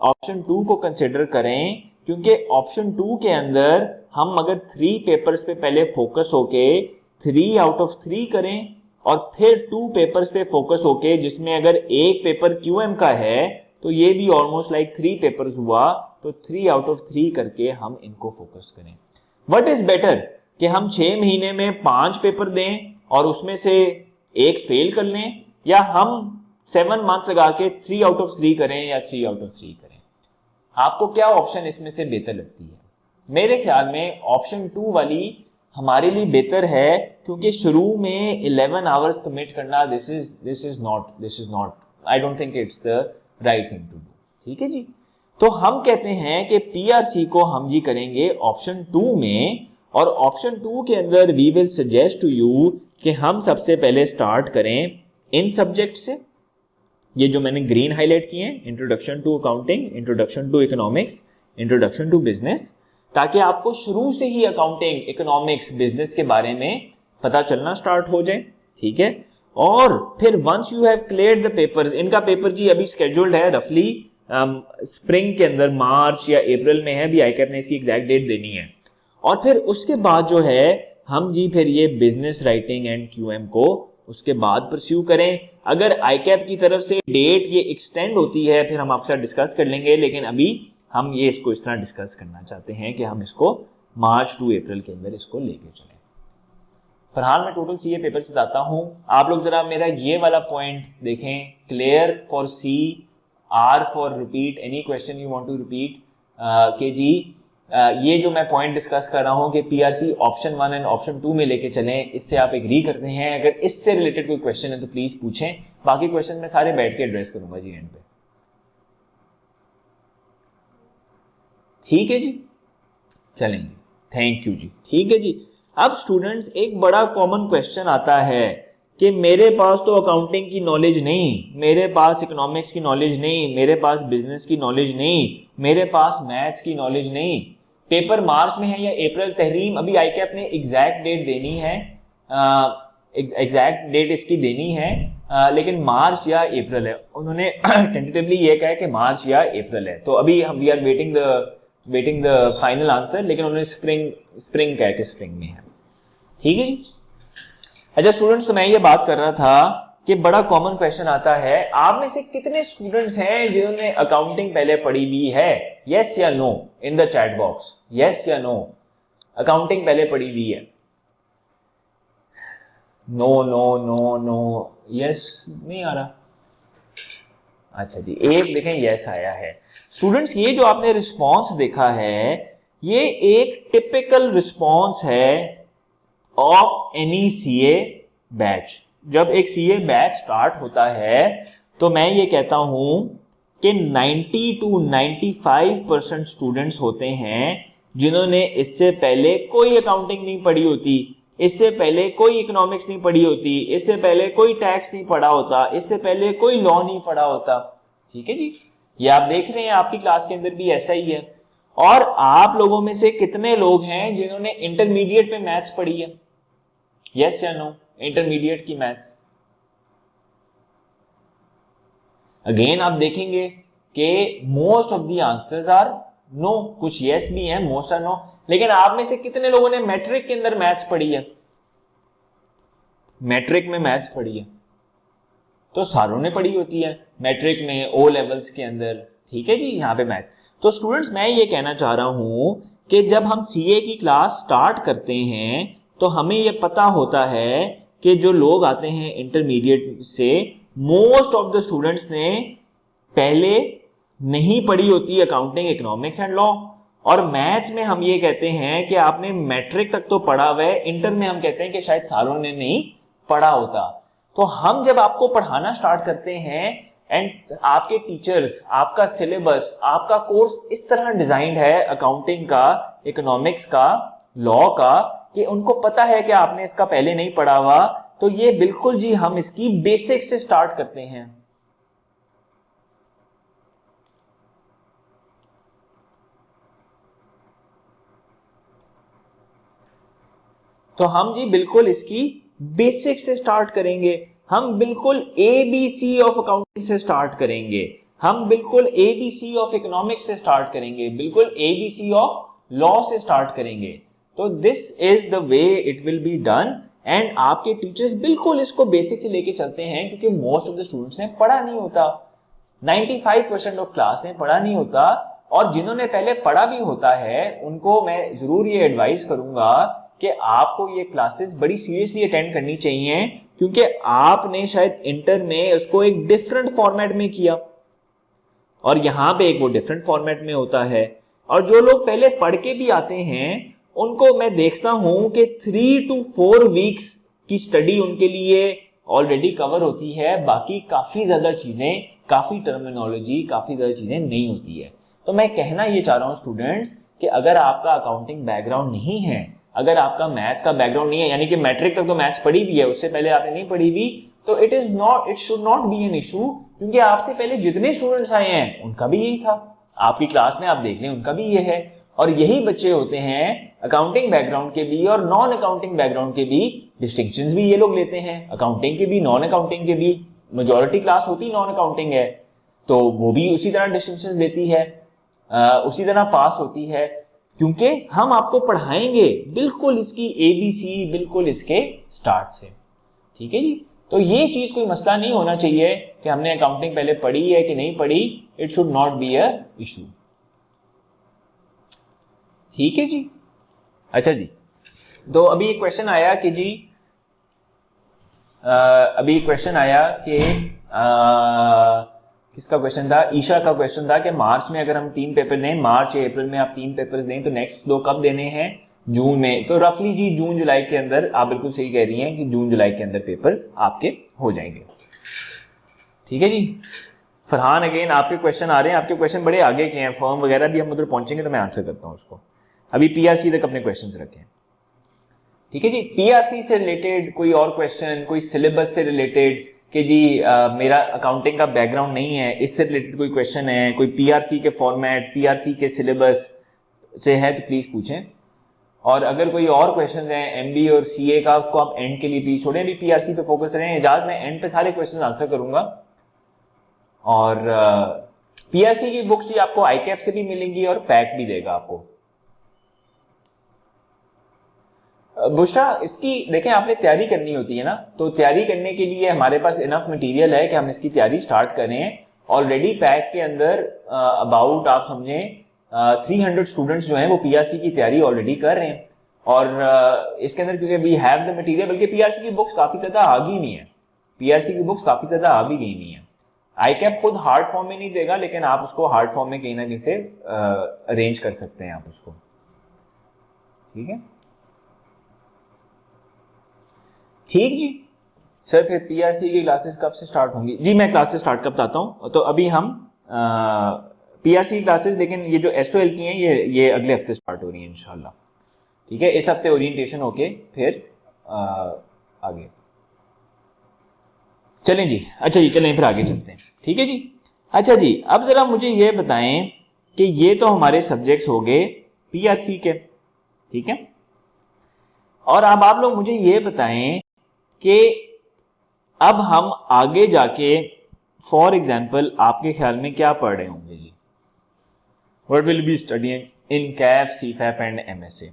ऑप्शन 2 को कंसिडर करें, क्योंकि ऑप्शन 2 के अंदर हम अगर 3 पेपर्स पे पहले फोकस होके 3 out of 3 करें और फिर 2 पेपर्स पे फोकस होके, जिसमें अगर एक पेपर क्यूएम का है तो ये भी ऑलमोस्ट लाइक 3 पेपर्स हुआ, तो 3 out of 3 करके हम इनको फोकस करें। व्हाट इज बेटर कि हम 6 महीने में 5 पेपर दें और उसमें से एक फेल कर लें, या हम 7 मंथ्स लगा के 3 out of 3 करें या 3 out of 3 करें? आपको क्या ऑप्शन इसमें से बेहतर लगती है? मेरे ख्याल में ऑप्शन 2 वाली हमारे लिए बेहतर है, क्योंकि शुरू में 11 आवर्स कमिट करना this is not I don't think it's the right thing to do, ठीक है जी। तो हम कहते हैं कि पीआरसी को हम जी करेंगे ऑप्शन 2 में, और ऑप्शन 2 के अंदर we will suggest to you कि हम सबसे पहले स्टार्ट करें इन सब्जेक्ट से, ये जो मैंने ग्रीन हाईलाइट किए हैं, introduction to accounting, introduction to economics, introduction to business, ताकि आपको शुरू से ही अकाउंटिंग, इकोनॉमिक्स, बिजनेस के बारे में पता चलना स्टार्ट हो जाए, ठीक है। और फिर once you have cleared the paper, इनका पेपर जी अभी स्केड्यूल्ड है रफली स्प्रिंग के अंदर, मार्च या अप्रैल में है, अभी आईकैप ने इसकी एग्जैक्ट डेट देनी है। और फिर उसके बाद जो है हम जी फिर ये बिजनेस राइटिंग एंड क्यूएम को उसके बाद परस्यू करें। अगर आईकैप की तरफ से डेट ये एक्सटेंड होती है फिर हम आपसे डिस्कस कर लेंगे, लेकिन अभी हम ये इसको इस तरह डिस्कस करना चाहते हैं कि हम इसको मार्च टू अप्रैल के अंदर इसको लेके चलें। फरहान मैं टोटल सीए पेपर से जाता हूं, आप लोग जरा मेरा ये वाला पॉइंट देखें, clear for C, R for repeat, any question you want to repeat, के जी ये जो मैं पॉइंट डिस्कस कर रहा हूं कि पीआरसी ऑप्शन 1 एंड ऑप्शन 2 में लेके चलें, इससे आप एग्री करते हैं? अगर इससे रिलेटेड कोई क्वेश्चन है तो प्लीज पूछें, बाकी क्वेश्चन मैं सारे बैठ के एड्रेस करूंगा जी एंड पे, ठीक है जी। चलेंगे, थैंक यू जी, ठीक है जी। अब स्टूडेंट्स एक बड़ा कॉमन क्वेश्चन आता है कि मेरे पास तो अकाउंटिंग की नॉलेज नहीं, मेरे पास इकोनॉमिक्स की नॉलेज नहीं, मेरे पास बिजनेस की नॉलेज नहीं, मेरे पास मैथ्स की नॉलेज नहीं, पेपर मार्च में है या अप्रैल, तहरीम अभी आईकैप ने एग्जैक्ट डेट देनी है, एग्जैक्ट डेट इसकी देनी है, लेकिन मार्च या अप्रैल है, उन्होंने टेंटेटिवली ये कहा है कि मार्च या अप्रैल है। तो अभी हम we are waiting the final answer, लेकिन उन्होंने स्प्रिंग कह के स्प्रिंग में है, ठीक है जी। अच्छा स्टूडेंट्स, तो मैं ये बात कर रहा था कि बड़ा कॉमन क्वेश्चन आता है, आप में से कितने स्टूडेंट्स हैं जिन्होंने अकाउंटिंग पहले पढ़ी हुई है? यस या no in the chat box, yes या नो? अकाउंटिंग पहले पढ़ी हुई है? No no no no, yes नहीं आ रहा। अच्छा जी, एक देखें यस आया है। स्टूडेंट्स ये जो आपने रिस्पॉन्स देखा है, ये एक टिपिकल रिस्पॉन्स है ऑफ एनी सीए बैच। जब एक सीए बैच स्टार्ट होता है तो मैं ये कहता हूं कि 90 to 95% स्टूडेंट्स होते हैं जिन्होंने इससे पहले कोई अकाउंटिंग नहीं पढ़ी होती, इससे पहले कोई इकोनॉमिक्स नहीं पढ़ी होती, इससे पहले कोई टैक्स नहीं पढ़ा होता, इससे पहले कोई लॉ नहीं पढ़ा होता। ठीक है जी, ये आप देख रहे हैं आपकी क्लास के अंदर भी ऐसा ही है। और आप लोगों में से कितने लोग हैं जिन्होंने इंटरमीडिएट में मैथ्स पढ़ी है? यस या नो? इंटरमीडिएट की मैथ्स। अगेन आप देखेंगे कि most of the answers are no, कुछ यस भी है, मोस्ट आर नो। लेकिन आप में से कितने लोगों ने मैट्रिक के अंदर मैथ्स पढ़ी है? मैट्रिक में मैथ्स पढ़ी है? तो सारों ने पढ़ी होती है मैट्रिक में, ओ लेवल्स के अंदर। ठीक है जी, यहाँ पे मैथ। तो स्टूडेंट्स मैं ये कहना चाह रहा हूं कि जब हम सीए की क्लास स्टार्ट करते हैं तो हमें ये पता होता है कि जो लोग आते हैं इंटरमीडिएट से, मोस्ट ऑफ द स्टूडेंट्स ने पहले नहीं पढ़ी होती अकाउंटिंग, इकोनॉमिक्स एंड लॉ। और मैथ में हम ये कहते हैं कि आपने मैट्रिक तक तो पढ़ा हुआ है, इंटर में हम कहते हैं कि शायद सारों ने नहीं पढ़ा होता। तो हम जब आपको पढ़ाना स्टार्ट करते हैं एंड आपके टीचर्स, आपका सिलेबस, आपका कोर्स इस तरह डिजाइंड है अकाउंटिंग का, इकोनॉमिक्स का, लॉ का, कि उनको पता है कि आपने इसका पहले नहीं पढ़ा हुआ, तो ये बिल्कुल जी हम इसकी बेसिक से स्टार्ट करते हैं। तो हम जी बिल्कुल इसकी बेसिक से स्टार्ट करेंगे। हम बिल्कुल एबीसी ऑफ अकाउंटिंग से स्टार्ट करेंगे, हम बिल्कुल एबीसी ऑफ इकोनॉमिक्स से स्टार्ट करेंगे, बिल्कुल एबीसी ऑफ लॉ से स्टार्ट करेंगे। तो this is the way it will be done. And आपके टीचर्स बिल्कुल इसको बेसिक से लेके चलते हैं, क्योंकि मोस्ट ऑफ द स्टूडेंट्स ने पढ़ा नहीं होता, 95% ऑफ क्लास ने पढ़ा नहीं होता। और जिन्होंने पहले पढ़ा भी होता है उनको मैं जरूर ये एडवाइस करूंगा कि आपको ये क्लासेस बड़ी सीरियसली अटेंड करनी चाहिए, क्योंकि आपने शायद इंटर में उसको एक डिफरेंट फॉर्मेट में किया और यहां पे एक वो डिफरेंट फॉर्मेट में होता है। और जो लोग पहले पढ़ के भी आते हैं उनको मैं देखता हूं कि 3 to 4 वीक्स की स्टडी उनके लिए ऑलरेडी कवर होती है, बाकी काफी ज्यादा चीजें, काफी टर्मिनोलॉजी, काफी ज्यादा चीजें नहीं होती है। तो मैं कहना ये चाह रहा हूं स्टूडेंट्स कि अगर आपका अकाउंटिंग बैकग्राउंड नहीं है, अगर आपका मैथ का बैकग्राउंड नहीं है, यानी कि मैट्रिक तक तो मैथ्स पढ़ी भी है, उससे पहले आपने नहीं पढ़ी भी, तो it should not be an issue, क्योंकि आपसे पहले जितने स्टूडेंट्स आए हैं उनका भी यही था। आपकी क्लास में आप देख लें उनका भी ये है। और यही बच्चे होते हैं अकाउंटिंग बैकग्राउंड के भी और नॉन अकाउंटिंग बैकग्राउंड के भी, डिस्टिंक्शंस भी ये लोग लेते हैं, अकाउंटिंग के भी नॉन अकाउंटिंग के भी। मेजॉरिटी क्लास होती नॉन अकाउंटिंग है तो वो भी उसी तरह डिस्टिंक्शंस लेती है, उसी तरह पास होती है, क्योंकि हम आपको पढ़ाएंगे बिल्कुल इसकी एबीसी, बिल्कुल इसके स्टार्ट से। ठीक है जी, तो ये चीज कोई मसला नहीं होना चाहिए कि हमने अकाउंटिंग पहले पढ़ी है कि नहीं पढ़ी, it should not be a issue. ठीक है जी। अच्छा जी, तो अभी एक क्वेश्चन आया कि जी अभी क्वेश्चन आया कि किसका क्वेश्चन था? ईशा का क्वेश्चन था कि मार्च में अगर हम 3 पेपर दें, मार्च या अप्रैल में आप 3 पेपर दें तो नेक्स्ट 2 कब देने हैं? जून में। तो रफली जी जून जुलाई के अंदर, आप बिल्कुल सही कह रही हैं कि जून जुलाई के अंदर पेपर आपके हो जाएंगे। ठीक है जी। फरहान अगेन आपके क्वेश्चन आ रहे हैं, आपके क्वेश्चन बड़े आगे के हैं, फॉर्म वगैरह भी हम उधर पहुंचेंगे तो मैं आंसर करता हूं उसको। अभी पीआरसी तक अपने क्वेश्चन रखें। ठीक है जी, पीआरसी से रिलेटेड कोई और क्वेश्चन, कोई सिलेबस से रिलेटेड कि जी मेरा अकाउंटिंग का बैकग्राउंड नहीं है, इससे रिलेटेड कोई क्वेश्चन है, कोई पीआरसी के फॉर्मेट, पीआरसी के सिलेबस से है तो प्लीज पूछें। और अगर कोई और क्वेश्चन है एमबी और सीए का, उसको आप एंड के लिए प्लीज छोड़ें, अभी पीआरसी पे फोकस करें। इजाजत मैं एंड पे सारे क्वेश्चन आंसर करूंगा। और पीआरसी की बुक्स जी आपको आईकैप से भी मिलेंगी और पैक भी देगा आपको। बुशरा, इसकी देखें आपने तैयारी करनी होती है ना, तो तैयारी करने के लिए हमारे पास इनफ मटेरियल है कि हम इसकी तैयारी स्टार्ट करें। ऑलरेडी पैक के अंदर अबाउट आप समझें 300 स्टूडेंट्स जो हैं वो पीआरसी की तैयारी ऑलरेडी कर रहे हैं, और इसके अंदर क्योंकि वी हैव द मटेरियल, बल्कि पीआरसी की बुक्स काफी ज्यादा आ गई नहीं है, पीआरसी की बुक्स काफी ज्यादा आ भी गई नहीं है। आईकैप खुद हार्ड फॉर्म में नहीं देगा, लेकिन आप उसको हार्ड फॉर्म में कहीं ना कहीं से अरेंज कर सकते हैं आप उसको, ठीक है। ठीक जी सर, फिर पीआरसी की क्लासेस कब से स्टार्ट होंगी? जी मैं क्लासेस स्टार्ट कब बताता हूँ। तो अभी हम पीआरसी क्लासेस, लेकिन ये जो एसओएल की हैं ये अगले हफ्ते स्टार्ट हो रही है इंशाल्लाह, ठीक है। इस हफ्ते ओरिएंटेशन होके फिर आगे चलें जी। अच्छा जी चलें फिर आगे चलते हैं, ठीक है जी। अच्छा जी अब जरा मुझे ये बताएं कि ये तो हमारे सब्जेक्ट्स हो गए पीआरसी के, ठीक है। और अब आप लोग मुझे ये बताएं कि अब हम आगे जाके फॉर एग्जाम्पल आपके ख्याल में क्या पढ़ रहे होंगे जी? What will be studying in CAF, CFAP and MSA?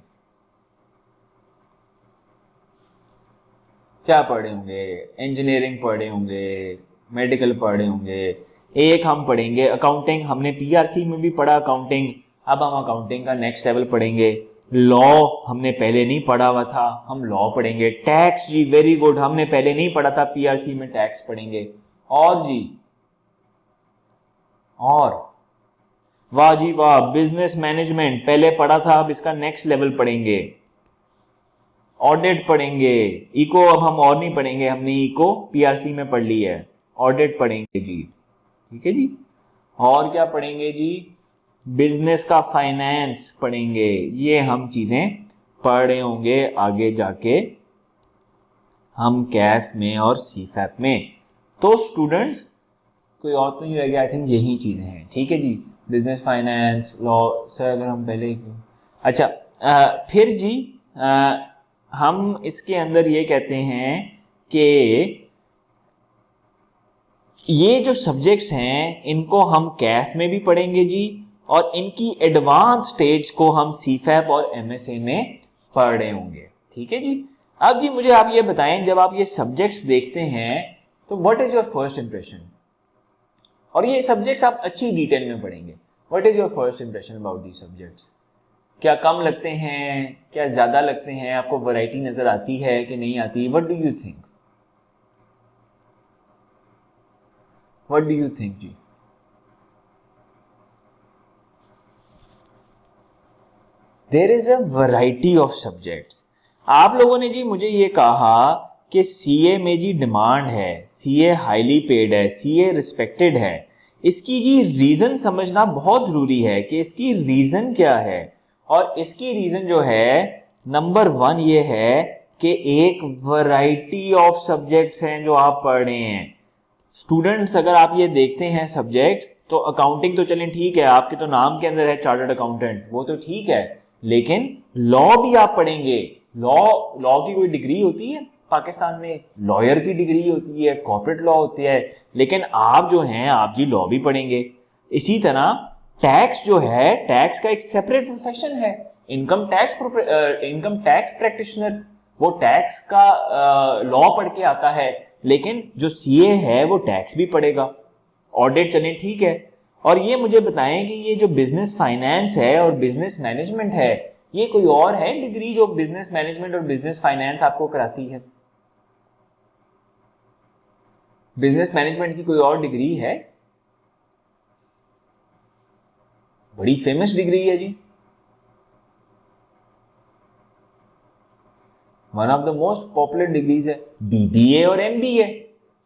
क्या पढ़े होंगे? इंजीनियरिंग पढ़े होंगे, मेडिकल पढ़े होंगे, एक हम पढ़ेंगे अकाउंटिंग। हमने पीआरसी में भी पढ़ा अकाउंटिंग, अब हम अकाउंटिंग का नेक्स्ट लेवल पढ़ेंगे। लॉ हमने पहले नहीं पढ़ा हुआ था, हम लॉ पढ़ेंगे। टैक्स जी वेरी गुड, हमने पहले नहीं पढ़ा था, पीआरसी में टैक्स पढ़ेंगे। और जी और वाह जी वाह, बिजनेस मैनेजमेंट पहले पढ़ा था, अब इसका नेक्स्ट लेवल पढ़ेंगे। ऑडिट पढ़ेंगे, इको अब हम और नहीं पढ़ेंगे, हमने इको पीआरसी में पढ़ ली है। ऑडिट पढ़ेंगे जी, ठीक है जी। और क्या पढ़ेंगे जी? बिजनेस का फाइनेंस पढ़ेंगे। ये हम चीजें पढ़ रहे होंगे आगे जाके हम कैफ में और सीफैप में। तो स्टूडेंट्स कोई और तो नहीं रह गया, आई थिंक यही चीजें हैं, ठीक है जी। बिजनेस फाइनेंस लॉ सर अगर हम पहले अच्छा फिर जी हम इसके अंदर ये कहते हैं कि ये जो सब्जेक्ट्स हैं इनको हम कैफ में भी पढ़ेंगे जी, और इनकी एडवांस स्टेज को हम सीफैप और एमएसए में पढ़ रहे होंगे, ठीक है जी। अब जी मुझे आप ये बताएं, जब आप ये सब्जेक्ट्स देखते हैं तो what is your first impression? और ये सब्जेक्ट्स आप अच्छी डिटेल में पढ़ेंगे। What is your first impression about the subjects? क्या कम लगते हैं, क्या ज्यादा लगते हैं? आपको वैरायटी नजर आती है कि नहीं आती? What do you think? What do you think जी? There is a variety of subjects. आप लोगों ने जी मुझे ये कहा कि सीए में जी डिमांड है, सीए हाईली पेड है, सीए रिस्पेक्टेड है। इसकी जी रीजन समझना बहुत जरूरी है कि इसकी रीजन क्या है। और इसकी रीजन जो है नंबर 1 ये है कि एक वैरायटी ऑफ सब्जेक्ट्स हैं जो आप पढ़ रहे हैं। स्टूडेंट्स अगर आप ये देखते हैं सब्जेक्ट, तो अकाउंटिंग तो चलें ठीक है, आपके तो नाम के अंदर है चार्टर्ड अकाउंटेंट, वो तो ठीक है, लेकिन लॉ भी आप पढ़ेंगे। लॉ की कोई डिग्री होती है पाकिस्तान में? लॉयर की डिग्री होती है, कॉर्पोरेट लॉ होती है, लेकिन आप जो हैं आप जी लॉ भी पढ़ेंगे। इसी तरह टैक्स जो है, टैक्स का एक सेपरेट प्रोफेशन है, इनकम टैक्स प्रैक्टिशनर, वो टैक्स का लॉ पढ़ के आता है, लेकिन जो सीए है वो टैक्स भी पढ़ेगा। ऑडिट चलें ठीक है। और ये मुझे बताएं कि ये जो बिजनेस फाइनेंस है और बिजनेस मैनेजमेंट है, ये कोई और है डिग्री जो बिजनेस मैनेजमेंट और बिजनेस फाइनेंस आपको कराती है? बिजनेस मैनेजमेंट की कोई और डिग्री है? बड़ी फेमस डिग्री है जी, one of the most popular degrees है बीबीए और एमबीए।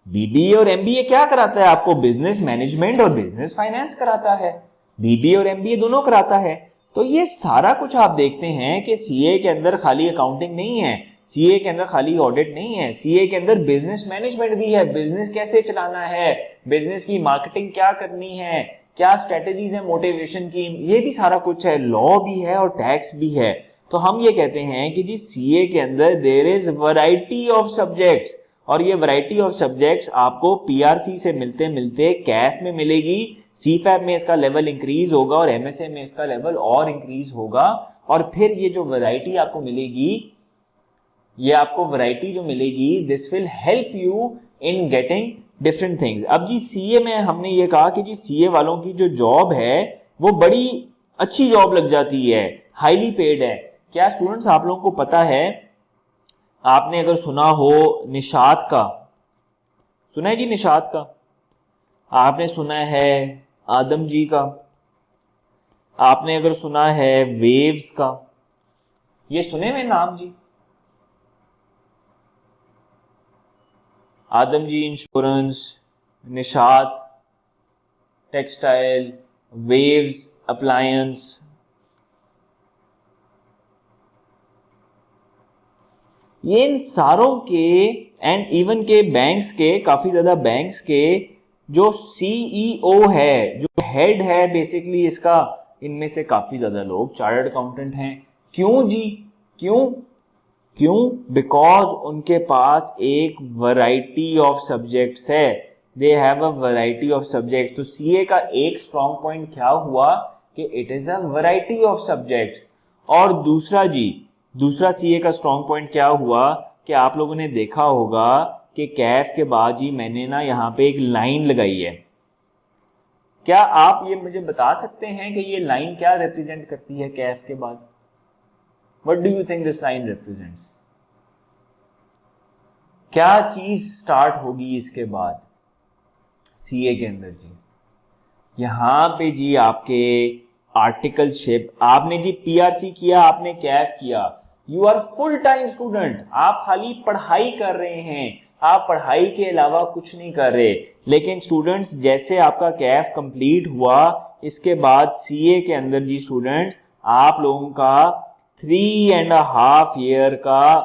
बीबीए और एमबीए क्या कराता है आपको? बिजनेस मैनेजमेंट और बिजनेस फाइनेंस कराता है, बीबीए और एमबीए दोनों कराता है। तो ये सारा कुछ आप देखते हैं कि सीए के अंदर खाली अकाउंटिंग नहीं है, सीए के अंदर खाली ऑडिट नहीं है, सीए के अंदर बिजनेस मैनेजमेंट भी है, बिजनेस कैसे चलाना है, बिजनेस की मार्केटिंग क्या करनी है, क्या स्ट्रेटेजीज है मोटिवेशन की, ये भी सारा कुछ है। लॉ भी है और टैक्स भी है। तो हम ये कहते हैं कि जी सीए के अंदर there is variety of subjects, और ये वैरायटी ऑफ सब्जेक्ट्स आपको पीआरसी से मिलते मिलते कैफ में मिलेगी, सीफैप में इसका लेवल इंक्रीज होगा और एमएसए में इसका लेवल और इंक्रीज होगा। और फिर ये जो वैरायटी आपको मिलेगी, ये आपको वैरायटी जो मिलेगी, this will help you in getting different things. अब जी सीए में हमने ये कहा कि जी सीए वालों की जो जॉब है वो बड़ी अच्छी जॉब लग जाती है, हाईली पेड है। क्या स्टूडेंट्स आप लोगों को पता है, आपने अगर सुना हो निशात का, सुना है जी निशात का, आपने सुना है आदम जी का, आपने अगर सुना है वेव्स का, ये सुने हुए नाम जी? Adamjee insurance, Nishat textile, Waves appliance, ये इन सारों के एंड इवन के बैंक्स के, काफी ज्यादा बैंक्स के जो सीईओ है, जो हेड है बेसिकली इसका, इनमें से काफी ज्यादा लोग चार्टर्ड अकाउंटेंट हैं। क्यों जी? क्यों? क्यों? बिकॉज उनके पास एक वैरायटी ऑफ सब्जेक्ट्स है, they have a variety of subjects. तो सीए का एक स्ट्रॉन्ग पॉइंट क्या हुआ कि it is a variety of subjects. और दूसरा जी, दूसरा सीए का स्ट्रॉन्ग पॉइंट क्या हुआ कि आप लोगों ने देखा होगा कि कैफ के बाद जी मैंने ना यहाँ पे एक लाइन लगाई है। क्या आप ये मुझे बता सकते हैं कि ये लाइन क्या रिप्रेजेंट करती है कैफ के बाद? What do you think this line represents? क्या चीज स्टार्ट होगी इसके बाद सीए के अंदर जी? यहां पे जी आपके आर्टिकलशिप, आपने जी पीआरसी किया, आपने कैफ किया, you are full time student, आप खाली पढ़ाई कर रहे हैं, आप पढ़ाई के अलावा कुछ नहीं कर रहे। लेकिन स्टूडेंट्स जैसे आपका कैफ कंप्लीट हुआ, इसके बाद सीए के अंदर जी स्टूडेंट आप लोगों का 3.5 ईयर का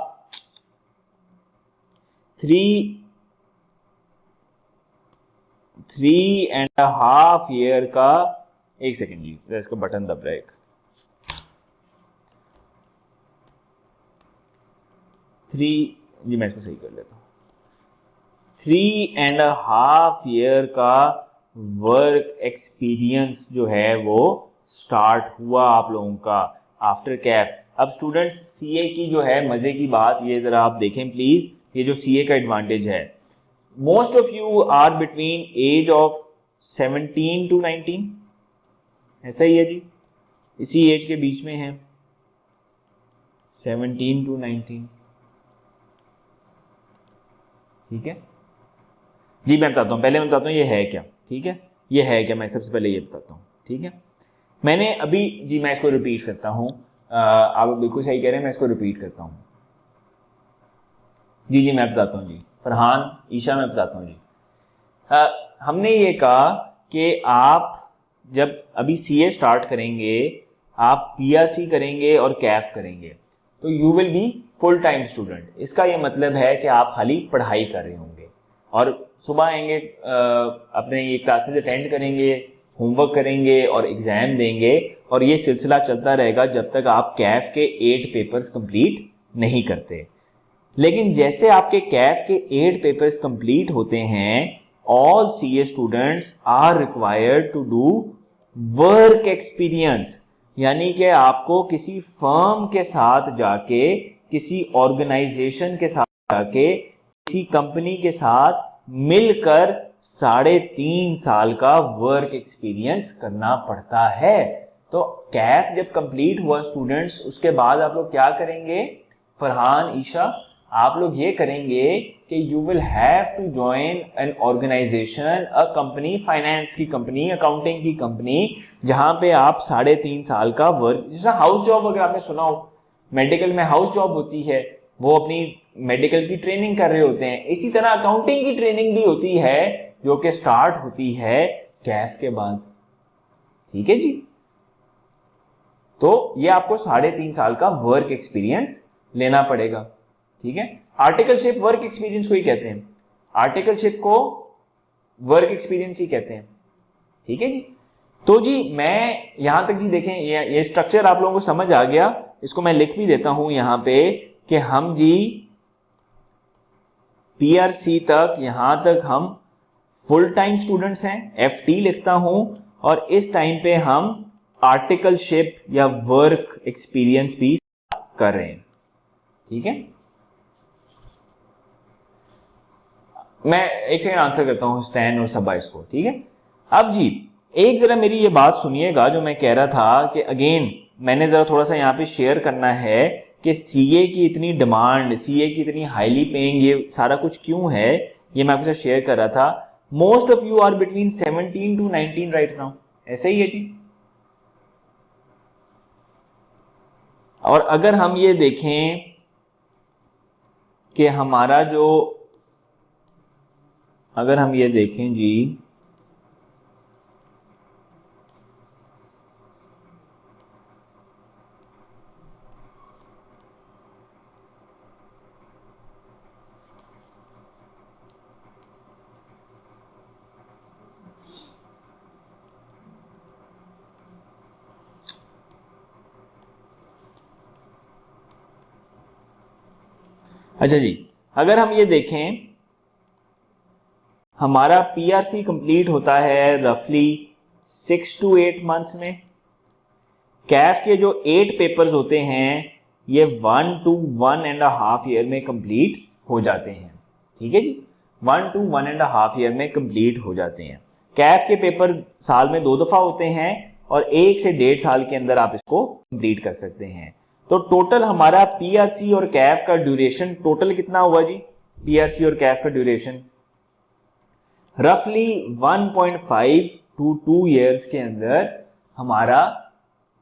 3.5 ईयर का, एक सेकेंड जी इसका बटन दब रहा है, 3 जी मैं इसको सही कर लेता हूं, 3.5 ईयर का वर्क एक्सपीरियंस जो है वो स्टार्ट हुआ आप लोगों का आफ्टर कैफ। अब स्टूडेंट सीए की जो है मजे की बात, ये जरा आप देखें प्लीज, ये जो सीए का एडवांटेज है, most of you are between age of 17 to 19, ऐसा ही है जी, इसी एज के बीच में है 17 to 19, ठीक है जी। मैं बताता हूँ, पहले मैं बताता हूँ ये है क्या, ठीक है, ये है क्या, मैं सबसे पहले ये बताता हूँ, ठीक है। मैंने अभी जी, मैं इसको रिपीट करता हूँ, आप बिल्कुल सही कह रहे हैं, मैं इसको रिपीट करता हूँ जी मैं बताता हूँ जी, फरहान, ईशा, मैं बताता हूँ जी। हमने ये कहा कि आप जब अभी सीए स्टार्ट करेंगे, आप पीआरसी करेंगे और कैफ करेंगे, तो you will B full time student. इसका ये मतलब है कि आप खाली पढ़ाई कर रहे होंगे और सुबह आएंगे, अपने ये क्लासेस अटेंड करेंगे, होमवर्क करेंगे और एग्जाम देंगे, और ये सिलसिला चलता रहेगा जब तक आप कैफ के 8 पेपर्स कंप्लीट नहीं करते। लेकिन जैसे आपके कैफ के 8 पेपर्स कंप्लीट होते हैं, all CA students are required to do work experience, यानी कि आपको किसी फर्म के साथ जाके, किसी ऑर्गेनाइजेशन के साथ जाके, किसी कंपनी के साथ मिलकर 3.5 साल का वर्क एक्सपीरियंस करना पड़ता है। तो कैफ जब कंप्लीट हुआ स्टूडेंट्स, उसके बाद आप लोग क्या करेंगे? फरहान, ईशा, आप लोग ये करेंगे कि you will have to join an organisation, a company, finance की कंपनी, अकाउंटिंग की कंपनी, जहां पे आप 3.5 साल का वर्क, जैसा हाउस जॉब अगर आपने सुना हो, मेडिकल में हाउस जॉब होती है, वो अपनी मेडिकल की ट्रेनिंग कर रहे होते हैं, इसी तरह अकाउंटिंग की ट्रेनिंग भी होती है जो कि स्टार्ट होती है कैफ के बाद, ठीक है जी। तो ये आपको 3.5 साल का वर्क एक्सपीरियंस लेना पड़ेगा, ठीक है। आर्टिकलशिप वर्क एक्सपीरियंस को ही कहते हैं, आर्टिकलशिप को वर्क एक्सपीरियंस ही कहते हैं, ठीक है जी। तो जी मैं यहां तक जी देखें, ये स्ट्रक्चर आप लोगों को समझ आ गया। इसको मैं लिख भी देता हूं यहां पे कि हम जी पीआरसी तक, यहां तक हम फुल टाइम स्टूडेंट्स हैं, एफटी लिखता हूं, और इस टाइम पे हम आर्टिकलशिप या वर्क एक्सपीरियंस भी कर रहे हैं, ठीक है। मैं एक सेकंड आंसर करता हूं स्टैन और सबा इसको, ठीक है। अब जी एक जरा मेरी ये बात सुनिएगा जो मैं कह रहा था कि अगेन मैंने जरा थोड़ा सा यहाँ पे शेयर करना है कि सीए की इतनी डिमांड, सीए की इतनी हाईली पेइंग, ये सारा कुछ क्यों है, ये मैं आपके साथ शेयर कर रहा था। Most of you are between 17 to 19 right now, ऐसे ही है जी। और अगर हम ये देखें कि हमारा जो, अगर हम ये देखें जी, अच्छा जी, अगर हम ये देखें हमारा पीआरसी कंप्लीट होता है रफली 6 to 8 मंथ्स में। कैफ के जो 8 पेपर्स होते हैं ये 1 to 1.5 ईयर में कंप्लीट हो जाते हैं। ठीक है जी, 1 to 1.5 ईयर में कंप्लीट हो जाते हैं। कैफ के पेपर साल में 2 दफा होते हैं और 1 से 1.5 साल के अंदर आप इसको कंप्लीट कर सकते हैं। तो टोटल हमारा पीआरसी और कैफ का ड्यूरेशन टोटल कितना हुआ जी? पीआरसी और कैफ का ड्यूरेशन रफली 1.5 to 2 ईयर्स के अंदर हमारा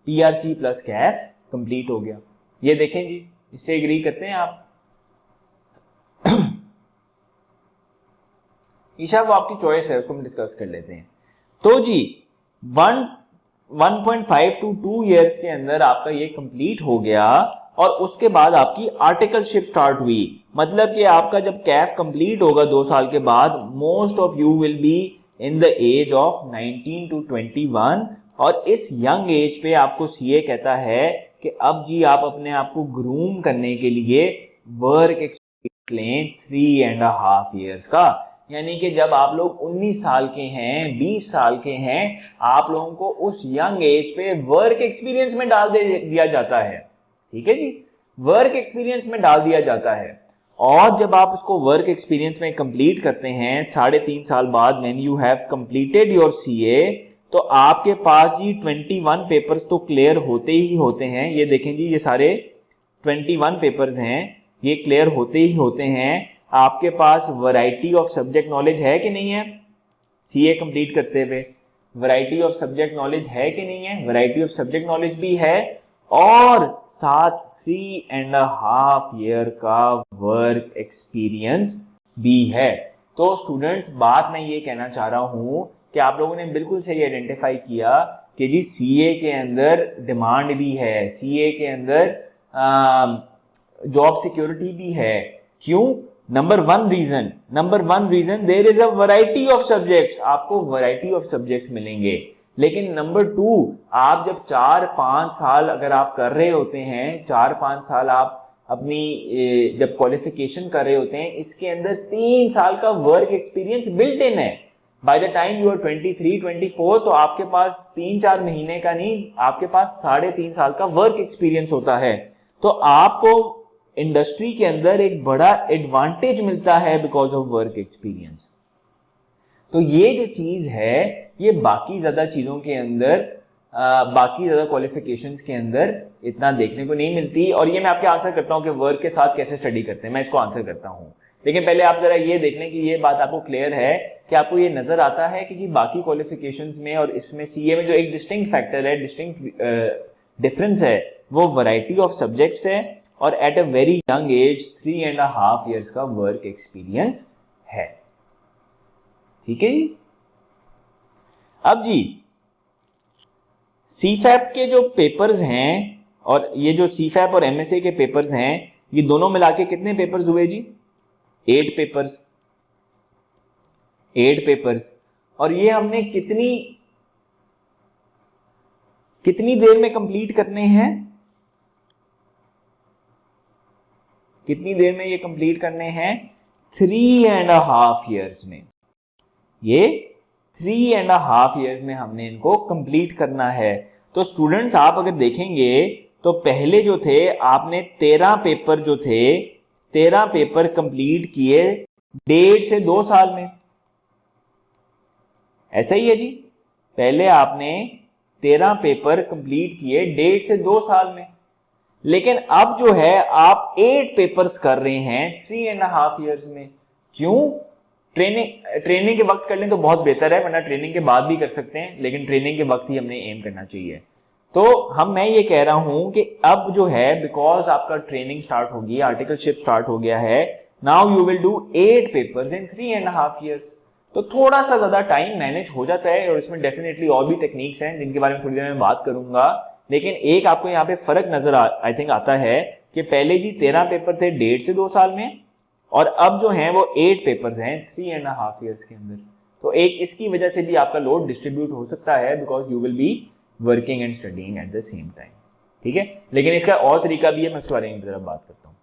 पीआरसी प्लस कैफ कंप्लीट हो गया। ये देखें जी, इससे एग्री करते हैं आप? ईशा वो आपकी चॉइस है, उसको हम डिस्कस कर लेते हैं। तो जी 1.5 to 2 ईयर्स के अंदर आपका ये कंप्लीट हो गया और उसके बाद आपकी आर्टिकलशिप स्टार्ट हुई। मतलब कि आपका जब कैफ कंप्लीट होगा 2 साल के बाद, most of you will be in the age of 19 to 21 और इस यंग एज पे आपको सीए कहता है कि अब जी आप अपने आप को ग्रूम करने के लिए वर्क एक्सपीरियंस लें 3.5 ईयर्स का। यानी कि जब आप लोग 19 साल के हैं, 20 साल के हैं, आप लोगों को उस यंग एज पे वर्क एक्सपीरियंस में डाल दिया जाता है। ठीक है जी, वर्क एक्सपीरियंस में डाल दिया जाता है। और जब आप उसको वर्क एक्सपीरियंस में कंप्लीट करते हैं 3.5 साल बाद, when you have completed your CA, तो आपके पास जी 21 पेपर्स तो क्लियर होते ही होते हैं। ये देखें जी, ये सारे 21 पेपर्स हैं, ये क्लियर होते ही होते हैं। आपके पास वैरायटी ऑफ सब्जेक्ट नॉलेज है कि नहीं है? सीए कंप्लीट करते हुए वैरायटी ऑफ सब्जेक्ट नॉलेज है कि नहीं है? वैरायटी ऑफ सब्जेक्ट नॉलेज भी है और साथ 3.5 ईयर का वर्क एक्सपीरियंस भी है। तो स्टूडेंट्स, बात मैं ये कहना चाह रहा हूं कि आप लोगों ने बिल्कुल सही आइडेंटिफाई किया कि जी सीए के अंदर डिमांड भी है, सीए के अंदर जॉब सिक्योरिटी भी है। क्यों? Number one reason there is a variety of subjects, आपको वैरायटी ऑफ सब्जेक्ट्स मिलेंगे। लेकिन नंबर 2, आप जब 4-5 साल अगर आप कर रहे होते हैं, 4-5 साल आप अपनी जब क्वालिफिकेशन कर रहे होते हैं, इसके अंदर 3 साल का वर्क एक्सपीरियंस बिल्ट इन है। By the time you are 23-24 तो आपके पास 3-4 महीने का नहीं, आपके पास 3.5 साल का वर्क एक्सपीरियंस होता है। तो आपको इंडस्ट्री के अंदर एक बड़ा एडवांटेज मिलता है बिकॉज ऑफ वर्क एक्सपीरियंस। तो ये जो चीज है ये बाकी ज्यादा चीजों के अंदर, बाकी ज्यादा क्वालिफिकेशंस के अंदर इतना देखने को नहीं मिलती। और ये मैं आपके आंसर करता हूं कि वर्क के साथ कैसे स्टडी करते हैं, मैं इसको आंसर करता हूं। लेकिन पहले आप जरा ये देख लें कि ये बात आपको क्लियर है कि आपको ये नजर आता है कि बाकी क्वालिफिकेशंस में और इसमें सीए में जो एक डिस्टिंक्ट फैक्टर है, डिस्टिंक्ट डिफरेंस है, वो वैरायटी ऑफ सब्जेक्ट्स है और at a very young age 3.5 years का वर्क एक्सपीरियंस है। ठीक है जी। अब जी सीफैप के जो पेपर्स हैं और ये जो सीफैप और एमएसए के पेपर्स हैं, ये दोनों मिला के कितने पेपर्स हुए जी? 8 पेपर्स। और ये हमने कितनी देर में कंप्लीट करने हैं? कितनी देर में ये कंप्लीट करने हैं? 3.5 ईयर्स में। ये 3.5 ईयर्स में हमने इनको कंप्लीट करना है। तो स्टूडेंट्स, आप अगर देखेंगे तो पहले जो थे आपने 13 पेपर कंप्लीट किए 1.5 से 2 साल में। ऐसा ही है जी, पहले आपने 13 पेपर कंप्लीट किए 1.5 से 2 साल में, लेकिन अब जो है आप 8 पेपर्स कर रहे हैं 3.5 इयर्स में। क्यों? ट्रेनिंग के वक्त कर लें तो बहुत बेहतर है, वरना ट्रेनिंग के बाद भी कर सकते हैं, लेकिन ट्रेनिंग के वक्त ही हमने एम करना चाहिए। तो मैं ये कह रहा हूं कि अब जो है बिकॉज आपका ट्रेनिंग स्टार्ट होगी, आर्टिकलशिप स्टार्ट हो गया है, now you will do 8 papers in 3.5 years. तो थोड़ा सा ज्यादा टाइम मैनेज हो जाता है, और इसमें डेफिनेटली और भी टेक्निक्स हैं जिनके बारे में थोड़ी देर में बात करूंगा, लेकिन एक आपको यहाँ पे फर्क नजर आई थिंक आता है कि पहले जी 13 पेपर थे 1.5 से 2 साल में, और अब जो हैं वो 8 पेपर्स हैं 3.5 इयर्स के अंदर। तो एक इसकी वजह से भी आपका लोड डिस्ट्रीब्यूट हो सकता है, because you will be working and studying at the same time. ठीक है, लेकिन इसका और तरीका भी है, मैं उसके बारे में जरा बात करता हूँ।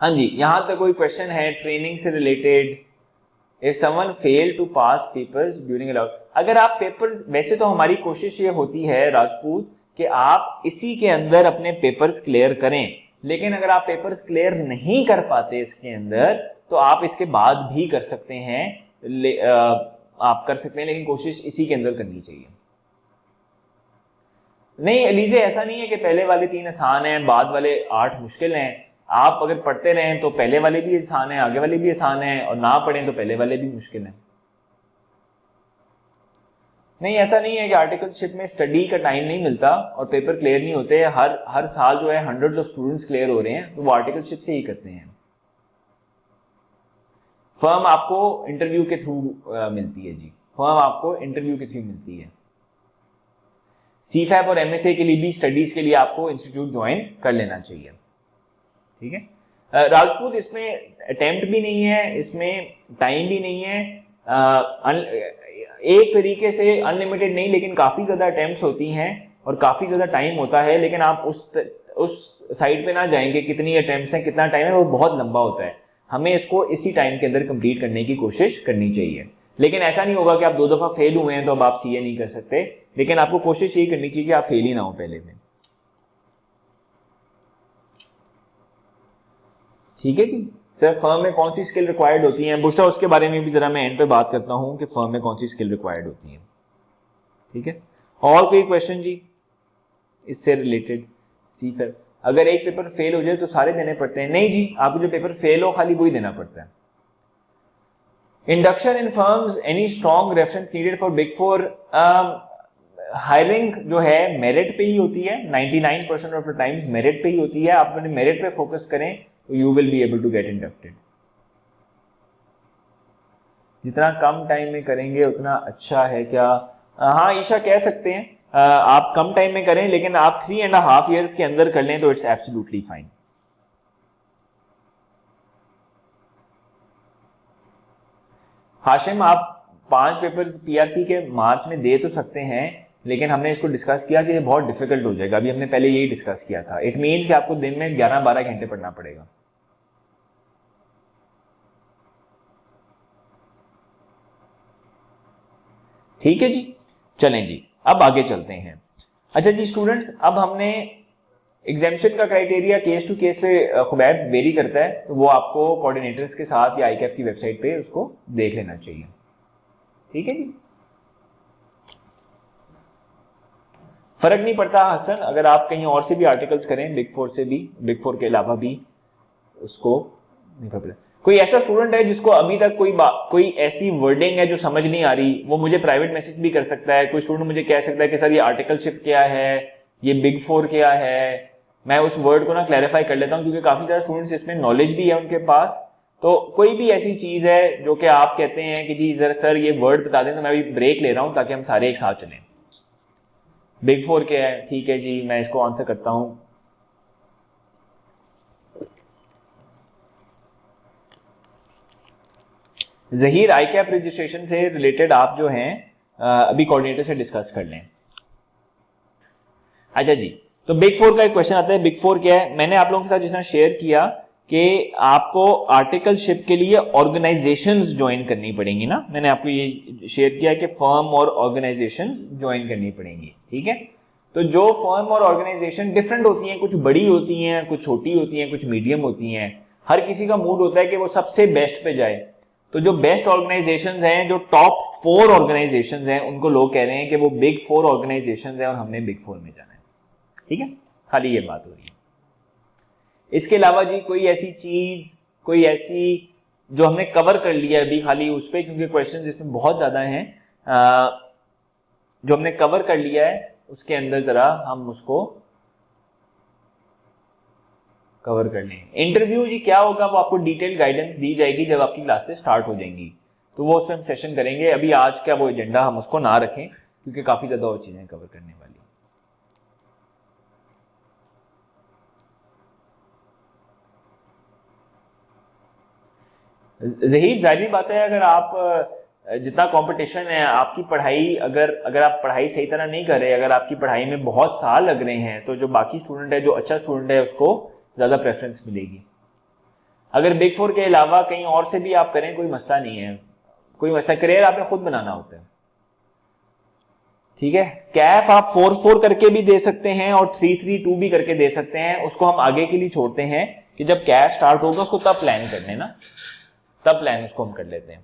हाँ जी, यहां तक कोई क्वेश्चन है ट्रेनिंग से related? If someone fail to pass papers during allowed, अगर आप पेपर, वैसे तो हमारी कोशिश ये होती है राजपूत कि आप इसी के अंदर अपने पेपर्स क्लियर करें, लेकिन अगर आप पेपर्स क्लियर नहीं कर पाते इसके अंदर तो आप इसके बाद भी कर सकते हैं, आप कर सकते हैं, लेकिन कोशिश इसी के अंदर करनी चाहिए। नहीं एलिजे, ऐसा नहीं है कि पहले वाले 3 आसान हैं बाद वाले 8 मुश्किल हैं। आप अगर पढ़ते रहें तो पहले वाले भी आसान है, आगे वाले भी आसान है, और ना पढ़ें तो पहले वाले भी मुश्किल है। नहीं, ऐसा नहीं है कि आर्टिकलशिप में स्टडी का टाइम नहीं मिलता और पेपर क्लियर नहीं होते। हर साल जो है 100 ऑफ स्टूडेंट्स क्लियर हो रहे हैं, तो वो आर्टिकलशिप से ही करते हैं। फर्म आपको इंटरव्यू के थ्रू मिलती है जी, फर्म आपको इंटरव्यू के थ्रू मिलती है। सीफैप और एमएसए के लिए भी स्टडीज के लिए आपको इंस्टीट्यूट ज्वाइन कर लेना चाहिए। ठीक है राजपूत, इसमें अटेम्प्ट भी नहीं है, इसमें टाइम भी नहीं है, एक तरीके से अनलिमिटेड नहीं, लेकिन काफी ज्यादा अटेम्प्ट्स होती हैं और काफी ज्यादा टाइम होता है, लेकिन आप उस साइड पे ना जाएंगे कितनी अटेम्प्ट्स हैं कितना टाइम है, वो बहुत लंबा होता है। हमें इसको इसी टाइम के अंदर कंप्लीट करने की कोशिश करनी चाहिए। लेकिन ऐसा नहीं होगा कि आप 2 दफा फेल हुए हैं तो अब आप सीए नहीं कर सकते, लेकिन आपको कोशिश यही करनी चाहिए कि आप फेल ही ना हो पहले में। ठीक है जी। सर फर्म में कौन सी स्किल रिक्वायर्ड होती है बुशरा, उसके बारे में भी जरा मैं एंड पे बात करता हूं कि फर्म में कौन सी स्किल रिक्वायर्ड होती है। ठीक है, और कोई क्वेश्चन जी इससे रिलेटेड? जी सर, अगर एक पेपर फेल हो जाए तो सारे देने पड़ते हैं? नहीं जी, आपको जो पेपर फेल हो खाली वही देना पड़ता है। Induction in firms, any strong reference needed for big 4? Hiring जो है मेरिट पे ही होती है, 99% ऑफ द टाइम्स मेरिट पे ही होती है। आप अपने मेरिट पे फोकस करें तो you will be able to get inducted. जितना कम टाइम में करेंगे उतना अच्छा है क्या? हाँ ईशा, कह सकते हैं आप कम टाइम में करें, लेकिन आप 3.5 इयर्स के अंदर कर लें तो इट्स एब्सोल्युटली फाइन। हाशिम, आप 5 पेपर पीआरसी के मार्च में दे तो सकते हैं, लेकिन हमने इसको डिस्कस किया कि ये बहुत डिफिकल्ट हो जाएगा। अभी हमने पहले यही डिस्कस किया था। इट मीन कि आपको दिन में 11-12 घंटे पढ़ना पड़ेगा। ठीक है जी, चलें जी, अब आगे चलते हैं। अच्छा जी स्टूडेंट्स, अब हमने एग्जामिशन का क्राइटेरिया केस टू केस से खुबैब वेरी करता है, तो वो आपको कोऑर्डिनेटर्स के साथ या आईकैप की वेबसाइट पे उसको देख लेना चाहिए। ठीक है जी, फर्क नहीं पड़ता हसन, अगर आप कहीं और से भी आर्टिकल्स करें, बिग 4 से भी, बिग 4 के अलावा भी, उसको नहीं पता। कोई ऐसा स्टूडेंट है जिसको अभी तक कोई ऐसी वर्डिंग है जो समझ नहीं आ रही, वो मुझे प्राइवेट मैसेज भी कर सकता है। कोई स्टूडेंट मुझे कह सकता है कि सर ये आर्टिकलशिप क्या है, ये बिग 4 क्या है, मैं उस वर्ड को ना क्लैरिफाई कर लेता हूँ, क्योंकि काफी सारे स्टूडेंट्स इसमें नॉलेज भी है उनके पास। तो कोई भी ऐसी चीज है जो कि आप कहते हैं कि जी सर ये वर्ड बता दें, तो मैं अभी ब्रेक ले रहा हूँ ताकि हम सारे एक साथ चलें। बिग 4 क्या है? ठीक है जी, मैं इसको आंसर करता हूं। जहीर, आईकैप रजिस्ट्रेशन से रिलेटेड आप जो हैं अभी कोऑर्डिनेटर से डिस्कस कर लें। अच्छा जी, तो बिग 4 का एक क्वेश्चन आता है, बिग 4 क्या है? मैंने आप लोगों के साथ जिस तरह शेयर किया कि आपको आर्टिकलशिप के लिए ऑर्गेनाइजेशंस ज्वाइन करनी पड़ेंगी ना, मैंने आपको ये शेयर किया कि फर्म और ऑर्गेनाइजेशन ज्वाइन करनी पड़ेंगी। ठीक है, तो जो फर्म और ऑर्गेनाइजेशन डिफरेंट होती हैं, कुछ बड़ी होती हैं, कुछ छोटी होती हैं, कुछ मीडियम होती हैं। हर किसी का मूड होता है कि वो सबसे बेस्ट पे जाए। तो जो बेस्ट ऑर्गेनाइजेशंस हैं, जो टॉप 4 ऑर्गेनाइजेशंस हैं, उनको लोग कह रहे हैं कि वो बिग 4 ऑर्गेनाइजेशंस हैं और हमने बिग 4 में जाना है। ठीक है, खाली ये बात हो रही है। इसके अलावा जी कोई ऐसी चीज, कोई ऐसी जो हमने कवर कर लिया अभी खाली उस पर, क्योंकि क्वेश्चन इसमें बहुत ज्यादा हैं, जो हमने कवर कर लिया है उसके अंदर जरा हम उसको कवर कर लें। इंटरव्यू जी क्या होगा, वो आपको डिटेल गाइडेंस दी जाएगी जब आपकी क्लासेस स्टार्ट हो जाएंगी, तो वो उसमें हम सेशन करेंगे। अभी आज का वो एजेंडा हम उसको ना रखें क्योंकि काफी ज्यादा और चीजें कवर करने वाली। जहीर, जाहिर बात है, अगर आप जितना कंपटीशन है, आपकी पढ़ाई अगर आप पढ़ाई सही तरह नहीं कर रहे, अगर आपकी पढ़ाई में बहुत साल लग रहे हैं, तो जो बाकी स्टूडेंट है, जो अच्छा स्टूडेंट है, उसको ज्यादा प्रेफरेंस मिलेगी। अगर बिग 4 के अलावा कहीं और से भी आप करें, कोई मसला नहीं है, कोई मसला, करियर आपने खुद बनाना होता है। ठीक है, कैफ आप 4-4 करके भी दे सकते हैं और 3-3-2 भी करके दे सकते हैं, उसको हम आगे के लिए छोड़ते हैं कि जब कैफ स्टार्ट होगा उसको तब प्लान कर लेना, तब प्लान उसको हम कर लेते हैं।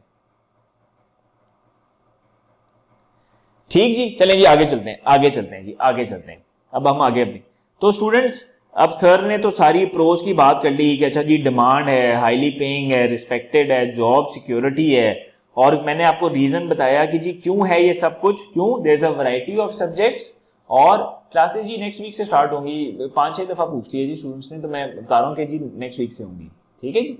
ठीक जी, चलें जी आगे चलते हैं, आगे चलते हैं जी, आगे चलते हैं। अब हम आगे अपनी, तो स्टूडेंट्स अब सर ने तो सारी प्रोज की बात कर ली कि अच्छा जी डिमांड है, हाईली पेइंग है, रिस्पेक्टेड है, जॉब सिक्योरिटी है, और मैंने आपको रीजन बताया कि जी क्यों है ये सब कुछ, क्यों, there is a variety of subjects. और क्लासेस जी नेक्स्ट वीक से स्टार्ट होंगी, 5-6 दफा पूछती है जी स्टूडेंट्स ने, तो मैं बता रहा हूँ कि जी नेक्स्ट वीक से होंगी। ठीक है जी,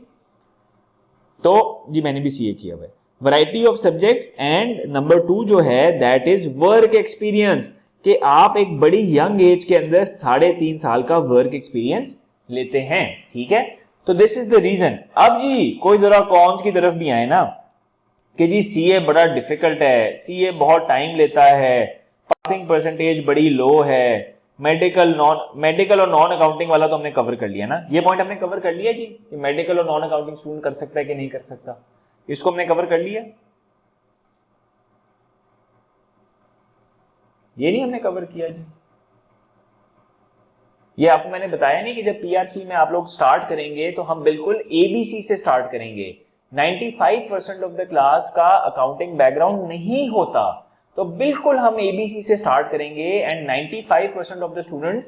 तो जी मैंने भी सीए किया हुआ है। Variety of subject, and number 2 जो है दैट इज वर्क एक्सपीरियंस, कि आप एक बड़ी यंग एज के अंदर 3.5 साल का वर्क एक्सपीरियंस लेते हैं। ठीक है, तो दिस इज द रीजन। अब जी कोई जरा कॉन्स की तरफ भी आए ना कि जी सीए बड़ा डिफिकल्ट है, सीए बहुत टाइम लेता है, पासिंग परसेंटेज बड़ी लो है, मेडिकल और नॉन अकाउंटिंग वाला तो हमने कवर कर लिया ना, ये पॉइंट हमने कवर कर लिया जी कि मेडिकल और नॉन अकाउंटिंग स्टूडेंट कर सकता है कि नहीं कर सकता, इसको हमने कवर कर लिया। ये नहीं हमने कवर किया जी, ये आपको मैंने बताया नहीं कि जब पीआरसी में आप लोग स्टार्ट करेंगे तो हम बिल्कुल एबीसी से स्टार्ट करेंगे। 95% ऑफ द क्लास का अकाउंटिंग बैकग्राउंड नहीं होता, तो बिल्कुल हम एबीसी से स्टार्ट करेंगे, एंड 95% ऑफ द स्टूडेंट्स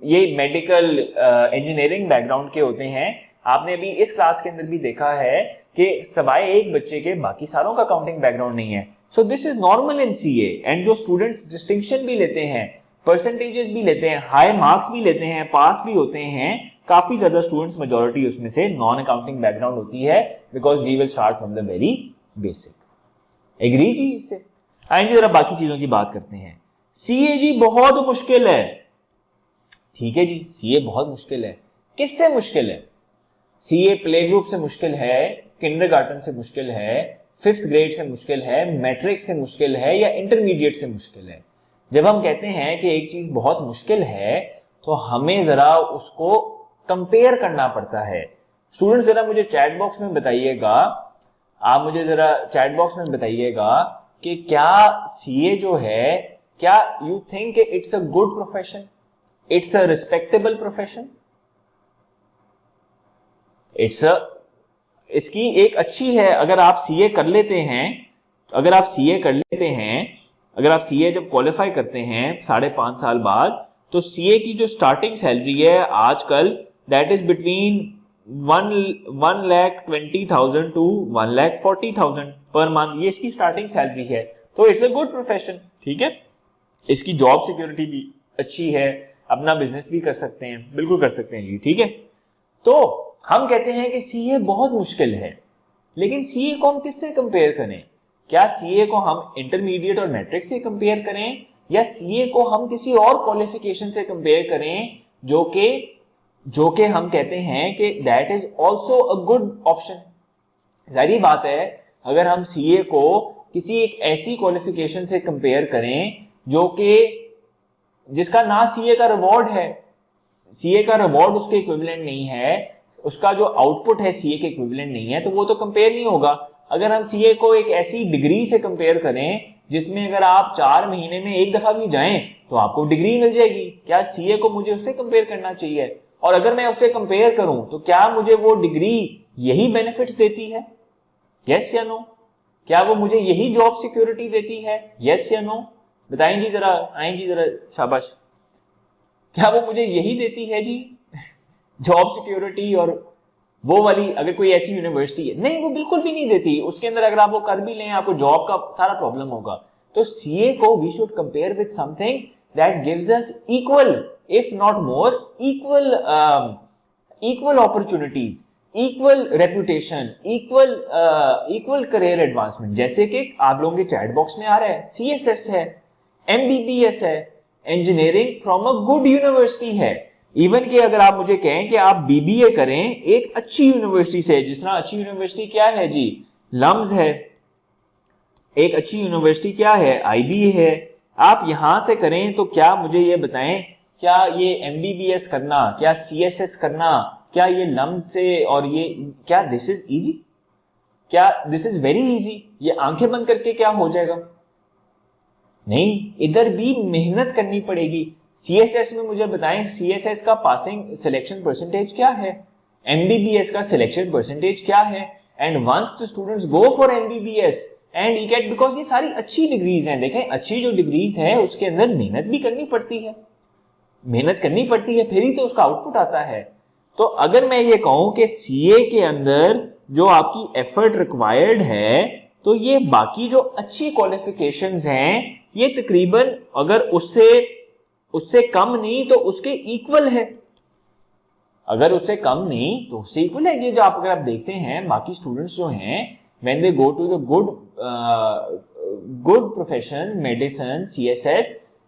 ये मेडिकल इंजीनियरिंग बैकग्राउंड के होते हैं। आपने अभी इस क्लास के अंदर भी देखा है कि सवाए एक बच्चे के बाकी सारों का अकाउंटिंग बैकग्राउंड नहीं है। So this is normal in CA, and जो स्टूडेंट्स डिस्टिंक्शन भी लेते हैं, परसेंटेजेस भी लेते हैं, हाई मार्क्स भी लेते हैं, पास भी होते हैं, काफी ज्यादा स्टूडेंट्स, मेजॉरिटी उसमें से नॉन अकाउंटिंग बैकग्राउंड होती है, because we will start from the very basic. Agree जी इससे? आइए जरा बाकी चीजों की बात करते हैं। सीए जी बहुत मुश्किल है। ठीक है जी, सीए बहुत मुश्किल है। किससे मुश्किल है? सीए प्ले ग्रुप से मुश्किल है, किंडरगार्टन से मुश्किल है, 5th ग्रेड से मुश्किल है, मैट्रिक से मुश्किल है, या इंटरमीडिएट से मुश्किल है? जब हम कहते हैं कि एक चीज बहुत मुश्किल है तो हमें जरा उसको कंपेयर करना पड़ता है। स्टूडेंट जरा मुझे चैट बॉक्स में बताइएगा, आप मुझे जरा चैट बॉक्स में बताइएगा कि क्या सीए जो है, क्या you think it's a good profession, it's a respectable profession, इसकी एक अच्छी है। अगर आप सीए कर लेते हैं, अगर आप सीए कर लेते हैं, अगर आप सीए जब क्वालिफाई करते हैं 5.5 साल बाद, तो सीए की जो स्टार्टिंग सैलरी है आजकल that is between 1,20,000 to 1,40,000 per month, ये इसकी स्टार्टिंग सैलरी है। तो इट्स अ गुड प्रोफेशन। ठीक है, इसकी जॉब सिक्योरिटी भी अच्छी है, अपना बिजनेस भी कर सकते हैं, बिल्कुल कर सकते हैं जी। ठीक है, तो हम कहते हैं कि सीए बहुत मुश्किल है, लेकिन सीए को हम किससे कंपेयर करें? क्या सीए को हम इंटरमीडिएट और मैट्रिक से कंपेयर करें, या सीए को हम किसी और क्वालिफिकेशन से कंपेयर करें जो कि हम कहते हैं कि that is also a good option? जाहिर बात है, अगर हम सीए को किसी एक ऐसी क्वालिफिकेशन से कंपेयर करें जो कि जिसका ना सीए का रिवॉर्ड है, सीए का रिवॉर्ड उसके इक्विवेलेंट नहीं है, उसका जो आउटपुट है सीए के इक्विवेलेंट नहीं है, तो वो तो कंपेयर नहीं होगा। अगर हम सीए को एक ऐसी डिग्री से कंपेयर करें जिसमें अगर आप 4 महीने में एक दफा भी जाएं तो आपको डिग्री मिल जाएगी, क्या सीए को मुझे उससे कंपेयर करना चाहिए? और अगर मैं उससे कंपेयर करूं तो क्या मुझे वो डिग्री यही बेनिफिट्स देती है? यस या नो? क्या वो मुझे यही जॉब सिक्योरिटी देती है? यस या नो? बताएं जी जरा, आएं जी जरा, शाबाश। क्या वो मुझे यही देती है जी जॉब सिक्योरिटी और वो वाली? अगर कोई ऐसी यूनिवर्सिटी है, नहीं वो बिल्कुल भी नहीं देती। उसके अंदर अगर आप वो कर भी लें, आपको जॉब का सारा प्रॉब्लम होगा। तो सीए को we should compare with something that gives us equal, if not more, equal opportunities, equal reputation, equal career advancement. जैसे कि आप लोगों के चैट बॉक्स में आ रहा है, सीएसएस है, एमबीबीएस है, engineering from a good university है। इवन कि अगर आप मुझे कहें कि आप बीबीए करें एक अच्छी यूनिवर्सिटी से, जिस तरह अच्छी यूनिवर्सिटी क्या है जी, लम्स है, एक अच्छी यूनिवर्सिटी क्या है, आईबी है, आप यहां से करें, तो क्या मुझे ये बताएं, क्या ये एमबीबीएस करना, क्या सीएसएस करना, क्या ये लम्स से, और ये क्या दिस इज इजी? क्या दिस इज वेरी इजी? ये आंखें बंद करके क्या हो जाएगा? नहीं, इधर भी मेहनत करनी पड़ेगी। सीएसएस में मुझे बताएं, सीएसएस का पासिंग सिलेक्शन परसेंटेज क्या है, एमबीबीएस का सिलेक्शन परसेंटेज क्या है? And once the students go for MBBS and ECAT, because ये सारी अच्छी डिग्रीज हैं। देखें, अच्छी जो डिग्रीज है उसके अंदर मेहनत भी करनी पड़ती है, मेहनत करनी पड़ती है, फिर ही तो उसका आउटपुट आता है। तो अगर मैं ये कहूं कि सीए के अंदर जो आपकी एफर्ट रिक्वायर्ड है, तो ये बाकी जो अच्छी क्वालिफिकेशंस हैं ये तकरीबन अगर उससे कम नहीं तो उसके इक्वल है। अगर उससे कम नहीं तो उससे इक्वल है। ये जो अगर आप देखते हैं बाकी स्टूडेंट्स जो हैं, when they go to the good profession, medicine, CSS,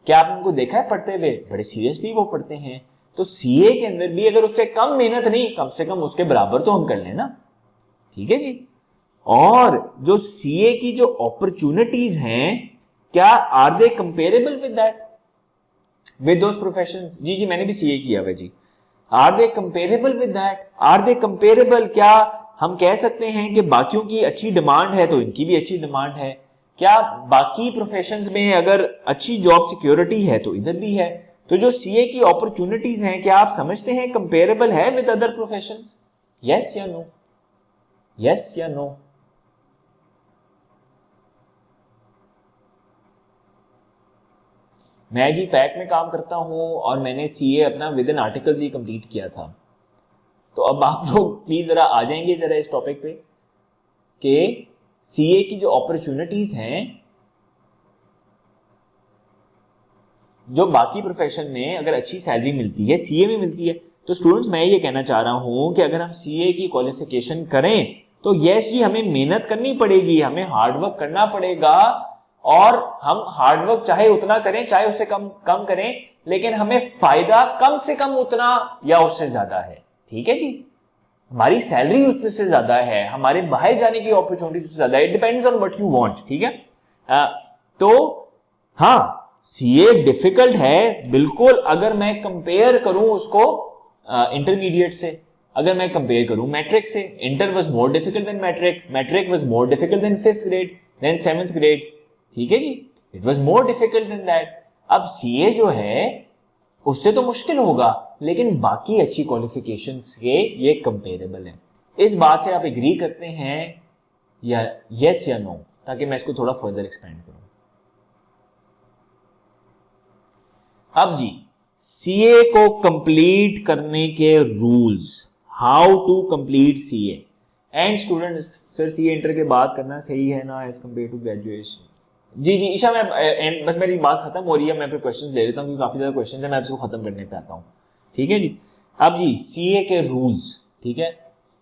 क्या आपने उनको देखा है पढ़ते हुए? बड़े सीरियसली वो पढ़ते हैं। तो सीए के अंदर भी अगर उससे कम मेहनत नहीं, कम से कम उसके बराबर तो हम कर लें ना, ठीक है जी। और जो सीए की जो अपॉर्चुनिटीज हैं, क्या are they comparable with that, with those profession? जी जी, मैंने भी सीए किया हुआ जी। Are they comparable with that? Are they comparable? क्या हम कह सकते हैं कि बाकियों की अच्छी डिमांड है तो इनकी भी अच्छी डिमांड है? क्या बाकी प्रोफेशंस में अगर अच्छी जॉब सिक्योरिटी है तो इधर भी है? तो जो सीए की अपॉर्चुनिटीज हैं, क्या आप समझते हैं कंपेरेबल है विद अदर प्रोफेशन? यस या नो? यस या नो? मैं जी पैक में काम करता हूं और मैंने सीए अपना with in article he complete किया था। तो अब आप लोग प्लीज जरा आ जाएंगे जरा इस टॉपिक पे कि सीए की जो अपॉर्चुनिटीज हैं, जो बाकी प्रोफेशन में अगर अच्छी सैलरी मिलती है सीए में मिलती है। तो स्टूडेंट्स, मैं ये कहना चाह रहा हूं कि अगर हम सीए की क्वालिफिकेशन करें तो यस जी, हमें मेहनत करनी पड़ेगी, हमें हार्डवर्क करना पड़ेगा, और हम हार्डवर्क चाहे उतना करें चाहे उससे कम करें, लेकिन हमें फायदा कम से कम उतना या उससे ज्यादा है, ठीक है जी। हमारी सैलरी उससे ज्यादा है, हमारे बाहर जाने की अपॉर्चुनिटी उससे ज्यादा है। It depends on what you want, ठीक है। तो हाँ, सीए डिफिकल्ट है बिल्कुल। अगर मैं कंपेयर करूं उसको इंटरमीडिएट से, अगर मैं कंपेयर करूं मैट्रिक से, inter was more difficult than matric, matric was more difficult than 5th grade, then 7th grade, ठीक है जी। It was more difficult than that. अब सीए जो है उससे तो मुश्किल होगा, लेकिन बाकी अच्छी क्वालिफिकेशन से ये कंपेरेबल है। इस बात से आप एग्री करते हैं या यस या नो, ताकि मैं इसको थोड़ा फर्दर एक्सपेंड करूं। अब जी, सीए को कंप्लीट करने के rules, how to complete CA. And students, sir CA inter के बाद करना सही है ना एज कम्पेयर टू ग्रेजुएशन? जी जी ईशा, मैं बस मेरी बात खत्म हो रही है, मैं फिर क्वेश्चन ले लेता हूँ क्योंकि काफी ज्यादा क्वेश्चन है, मैं इसको खत्म करने पे आता हूँ, ठीक है जी। अब जी, सीए के रूल्स, ठीक है।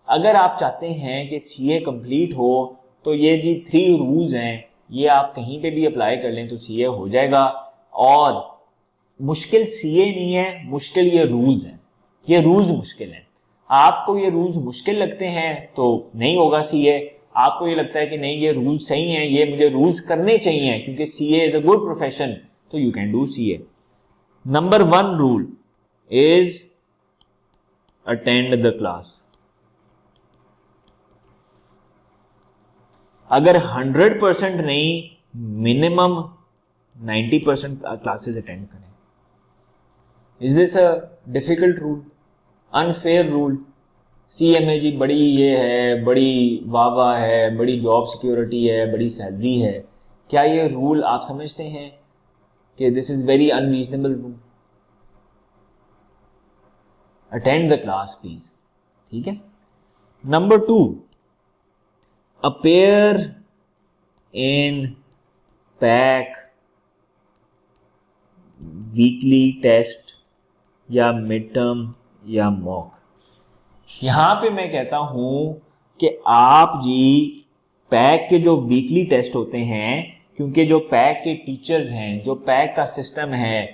अगर आप चाहते हैं कि सीए कंप्लीट हो तो ये जी 3 रूल्स हैं, ये आप कहीं पे भी अप्लाई कर लें तो सीए हो जाएगा। और मुश्किल सीए नहीं है, मुश्किल ये रूल्स हैं, ये रूल्स मुश्किल हैं। आपको ये रूल्स मुश्किल लगते हैं तो नहीं होगा सीए। आपको ये लगता है कि नहीं ये रूल्स सही हैं, ये मुझे रूल्स करने चाहिए क्योंकि CA is a good profession, तो you can do CA. Number 1 rule is attend the class. अगर 100% नहीं, मिनिमम 90% क्लासेस अटेंड करें। Is this a difficult rule, unfair rule? CMA जी बड़ी ये है, बड़ी वाह है, बड़ी जॉब सिक्योरिटी है, बड़ी सैलरी है, क्या ये रूल आप समझते हैं कि this is very unreasonable rule? Attend the class please, ठीक है। Number 2, appear in PAC weekly test या मिड टर्म या मॉक। यहां पे मैं कहता हूं कि आप जी पैक के जो वीकली टेस्ट होते हैं, क्योंकि जो पैक के टीचर्स हैं, जो पैक का सिस्टम है,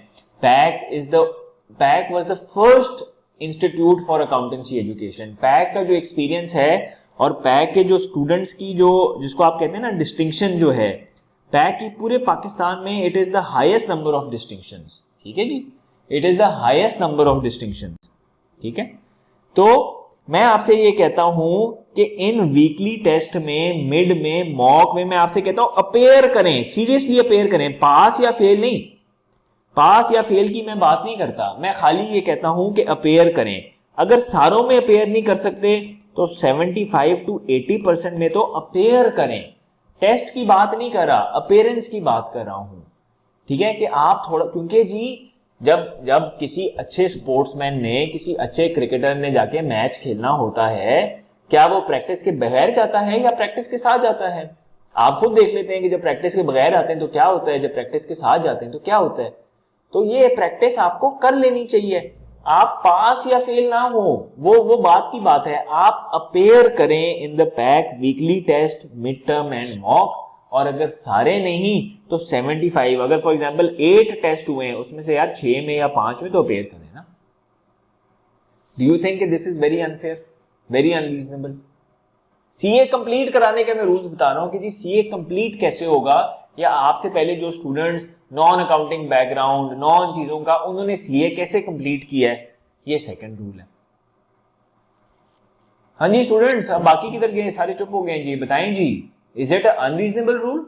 pack was the first institute for accountancy education. Pack का जो एक्सपीरियंस है और पैक के जो स्टूडेंट्स की जो जिसको आप कहते हैं ना डिस्टिंक्शन जो है, पैक की पूरे पाकिस्तान में it is the highest number of distinction, ठीक है जी, it is the highest number of distinction, ठीक है। तो मैं आपसे ये कहता हूं कि इन वीकली टेस्ट में, मिड में, मॉक में मैं आपसे कहता हूं अपेयर करें, सीरियसली अपेयर करें, पास या फेल नहीं, पास या फेल की मैं बात नहीं करता, मैं खाली ये कहता हूं कि अपेयर करें। अगर सारों में अपेयर नहीं कर सकते तो 75 to 80% में तो अपेयर करें। टेस्ट की बात नहीं कर रहा, अपेयरेंस की बात कर रहा हूं, ठीक है। कि आप थोड़ा, क्योंकि जी जब किसी अच्छे स्पोर्ट्समैन ने, किसी अच्छे क्रिकेटर ने जाके मैच खेलना होता है, क्या वो प्रैक्टिस के बगैर जाता है या प्रैक्टिस के साथ जाता है? आप खुद देख लेते हैं कि जब प्रैक्टिस के बगैर आते हैं तो क्या होता है, जब प्रैक्टिस के साथ जाते हैं तो क्या होता है। तो ये प्रैक्टिस आपको कर लेनी चाहिए। आप पास या फेल ना हो, वो बात की बात है। आप अपेयर करें in the PAC weekly test, mid term and mock, और अगर सारे नहीं तो 75, अगर फॉर एग्जांपल 8 टेस्ट हुए हैं उसमें से यार 6 में या 5 में तो अपेयर करें ना। Do you think this is very unfair, very unreasonable? CA complete कराने के मैं रूल्स बता रहा हूं कि जी सीए कंप्लीट कैसे होगा, या आपसे पहले जो students non accounting background, non चीजों का, उन्होंने सीए कैसे कंप्लीट किया है, ये सेकंड रूल है। हाँ जी स्टूडेंट्स, अब बाकी किधर गए, सारे चुप हो गए जी, बताएं जी, इज इट अनरीजनेबल रूल?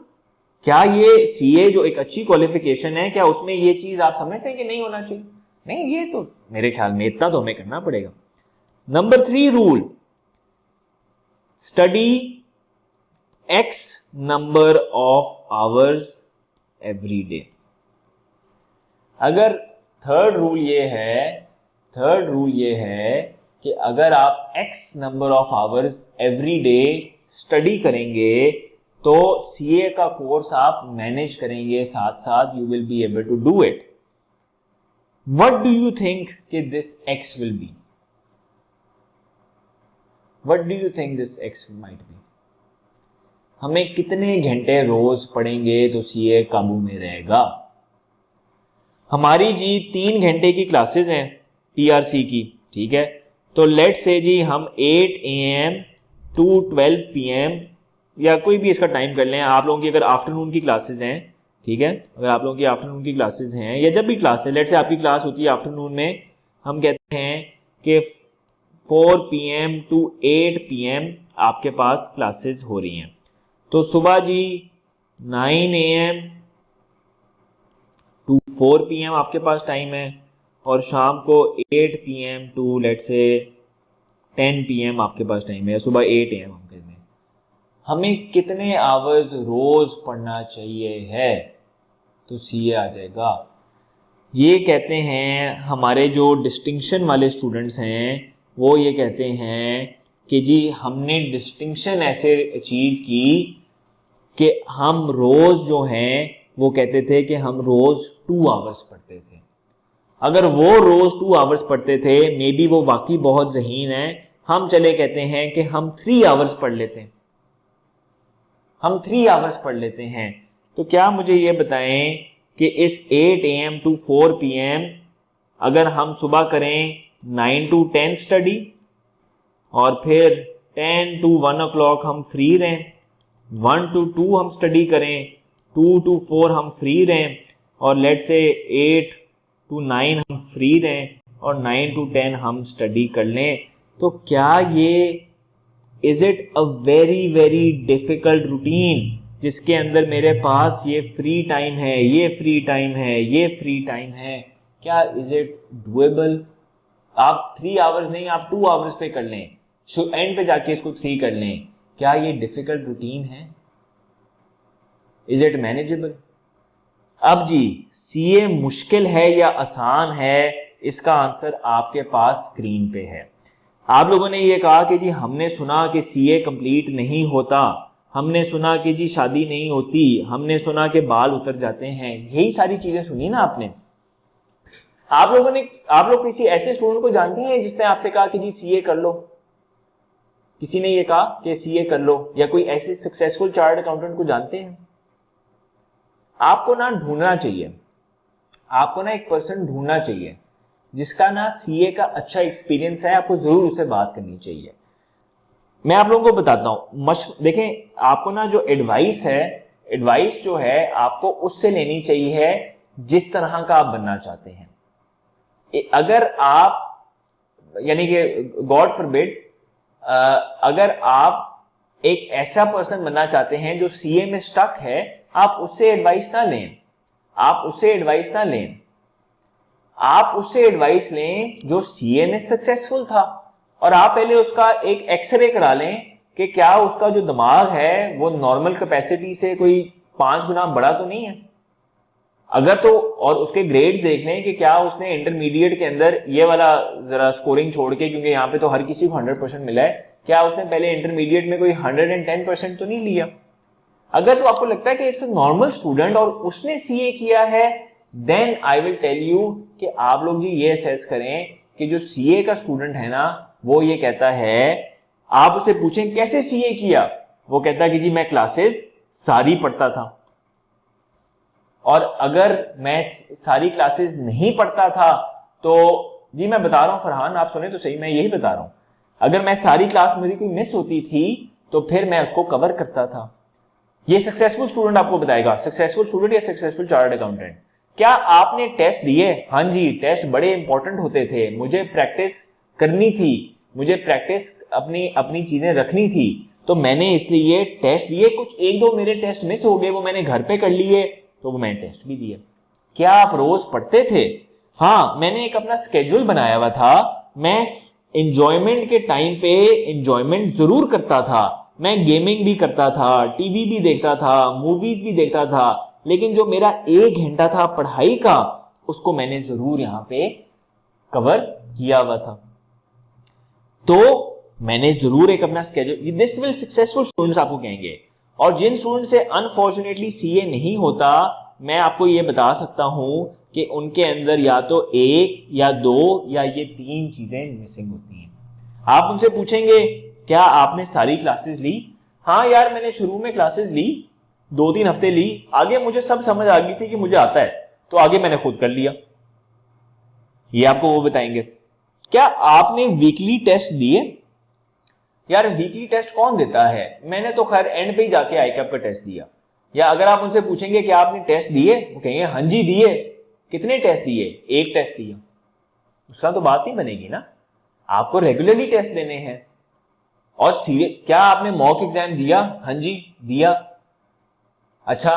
क्या ये सीए जो एक अच्छी क्वालिफिकेशन है, क्या उसमें ये चीज आप समझते हैं कि नहीं होना चाहिए? नहीं, ये तो मेरे ख्याल में इतना तो हमें करना पड़ेगा। Number 3 rule, study x number of hours every day. अगर थर्ड रूल ये है कि अगर आप x number of hours every day study करेंगे तो सीए का कोर्स आप मैनेज करेंगे, साथ साथ you will be able to do it. What do you think कि this X will be? What do you think this X might be? हमें कितने घंटे रोज पढ़ेंगे तो सीए काबू में रहेगा? हमारी जी 3 घंटे की क्लासेस हैं टीआरसी की, ठीक है। तो लेट्स से जी हम 8 AM to 12 PM या कोई भी इसका टाइम कर लें। आप लोगों की अगर आफ्टरनून की क्लासेस हैं, ठीक है, अगर आप लोगों की आफ्टरनून की क्लासेस हैं या जब भी क्लास है, लेट्स से आपकी क्लास होती है आफ्टरनून में, हम कहते हैं कि 4 PM to 8 PM आपके पास क्लासेस हो रही हैं। तो सुबह जी 9 AM to 4 PM आपके पास टाइम है, और शाम को 8 PM to let's say 10 PM आपके पास टाइम है, सुबह 8 AM हम कहते हैं। हमें कितने आवर्स रोज पढ़ना चाहिए है? तो सीए आ जाएगा। ये कहते हैं हमारे जो डिस्टिंक्शन वाले स्टूडेंट्स हैं, वो ये कहते हैं कि जी हमने डिस्टिंक्शन ऐसे अचीव की कि हम रोज जो हैं वो कहते थे कि हम रोज 2 आवर्स पढ़ते थे। अगर वो रोज 2 आवर्स पढ़ते थे, मे बी वो वाकई बहुत ज़हीन है, हम चले कहते हैं कि हम 3 आवर्स पढ़ लेते हैं, हम 3 आवर्स पढ़ लेते हैं। तो क्या मुझे ये बताएं कि इस 8 AM to 4 PM अगर हम सुबह करें 9 to 10 स्टडी, और फिर 10 to 1 o'clock हम फ्री रहें, 1 to 2 हम स्टडी करें, 2 to 4 हम फ्री रहें, और लेट्स से 8 to 9 हम फ्री रहें, और 9 to 10 हम स्टडी कर लें, तो क्या ये is it a very very difficult routine जिसके अंदर मेरे पास ये फ्री टाइम है, ये फ्री टाइम है, ये फ्री टाइम है? क्या इज इट डुएबल? आप 3 आवर्स नहीं, आप 2 आवर्स पे कर लें, एंड पे जाके इसको 3 कर लें, क्या ये डिफिकल्ट रूटीन है? Is it manageable? अब जी सीए मुश्किल है या आसान है, इसका आंसर आपके पास स्क्रीन पे है। आप लोगों ने ये कहा कि जी हमने सुना कि सीए कंप्लीट नहीं होता, हमने सुना कि जी शादी नहीं होती, हमने सुना कि बाल उतर जाते हैं, यही सारी चीजें सुनी ना आपने। आप लोग किसी ऐसे स्टूडेंट को जानते हैं जिसने आपसे कहा कि जी सीए कर लो? किसी ने ये कहा कि सीए कर लो? या कोई ऐसे सक्सेसफुल चार्टर्ड अकाउंटेंट को जानते हैं? आपको ना ढूंढना चाहिए, आपको ना एक पर्सन ढूंढना चाहिए जिसका ना सीए का अच्छा एक्सपीरियंस है, आपको जरूर उससे बात करनी चाहिए। मैं आप लोगों को बताता हूं, देखें आपको ना जो एडवाइस है, एडवाइस जो है आपको उससे लेनी चाहिए जिस तरह का आप बनना चाहते हैं। अगर आप यानी कि गॉड फॉरबिड, अगर आप एक ऐसा पर्सन बनना चाहते हैं जो सीए में स्टक है, आप उससे एडवाइस ना लें, आप उससे एडवाइस ना लें, आप उससे एडवाइस लें जो सीए में सक्सेसफुल था, और आप पहले उसका एक एक्सरे करा लें कि क्या उसका जो दिमाग है वो नॉर्मल कैपेसिटी से कोई 5 गुना बड़ा तो नहीं है। अगर तो, और उसके ग्रेड देख लें कि क्या उसने इंटरमीडिएट के अंदर ये वाला जरा स्कोरिंग छोड़ के, क्योंकि यहाँ पे तो हर किसी को 100% मिला है, क्या उसने पहले इंटरमीडिएट में कोई 110% तो नहीं लिया। अगर तो आपको लगता है कि इट्स नॉर्मल स्टूडेंट और उसने सीए किया है, then I will tell you कि आप लोग जी ये असेस करें कि जो सीए का स्टूडेंट है ना, वो ये कहता है, आप उसे पूछें कैसे सीए किया, वो कहता है कि जी मैं क्लासेस सारी पढ़ता था। और अगर मैं सारी क्लासेस नहीं पढ़ता था तो जी मैं बता रहा हूं फरहान, आप सुने तो सही, मैं यही बता रहा हूं, अगर मैं सारी क्लास मेरी कोई मिस होती थी तो फिर मैं उसको कवर करता था। ये सक्सेसफुल स्टूडेंट आपको बताएगा, सक्सेसफुल स्टूडेंट या सक्सेसफुल चार्टर्ड अकाउंटेंट। क्या आपने टेस्ट दिए? हाँ जी, टेस्ट बड़े इंपॉर्टेंट होते थे, मुझे प्रैक्टिस करनी थी, मुझे प्रैक्टिस अपनी चीजें रखनी थी, तो मैंने इसलिए टेस्ट दिए। कुछ 1-2 मेरे टेस्ट मिस हो गए, वो मैंने घर पे कर लिए, तो वो मैंने टेस्ट भी दिया। क्या आप रोज पढ़ते थे? हाँ, मैंने एक अपना स्केड्यूल बनाया हुआ था, मैं एंजॉयमेंट के टाइम पे एंजॉयमेंट जरूर करता था, मैं गेमिंग भी करता था, टीवी भी देखता था, मूवीज भी देखता था, लेकिन जो मेरा 1 घंटा था पढ़ाई का, उसको मैंने जरूर यहां पे कवर किया हुआ था। तो मैंने जरूर एक अपना schedule, this will successful students आपको कहेंगे। और जिन स्टूडेंट से अनफॉर्चुनेटली सीए नहीं होता, मैं आपको ये बता सकता हूं कि उनके अंदर या तो 1 या 2 या ये 3 चीजें मिसिंग होती हैं। आप उनसे पूछेंगे क्या आपने सारी क्लासेस ली? हाँ यार, मैंने शुरू में क्लासेस ली, 2-3 हफ्ते ली, आगे मुझे सब समझ आ गई थी कि मुझे आता है, तो आगे मैंने खुद कर लिया। ये आपको वो बताएंगे। क्या आपने वीकली टेस्ट दिए? यार वीकली टेस्ट कौन देता है, मैंने तो खैर एंड पे ही जाके आईकैप का टेस्ट दिया। या अगर आप उनसे पूछेंगे कि आपने टेस्ट दिए, वो कहेंगे हाँ जी दिए। कितने टेस्ट दिए? 1 टेस्ट दिया। उसका तो बात नहीं बनेगी ना, आपको रेगुलरली टेस्ट देने हैं। और क्या आपने मॉक एग्जाम दिया? हाँ जी दिया। अच्छा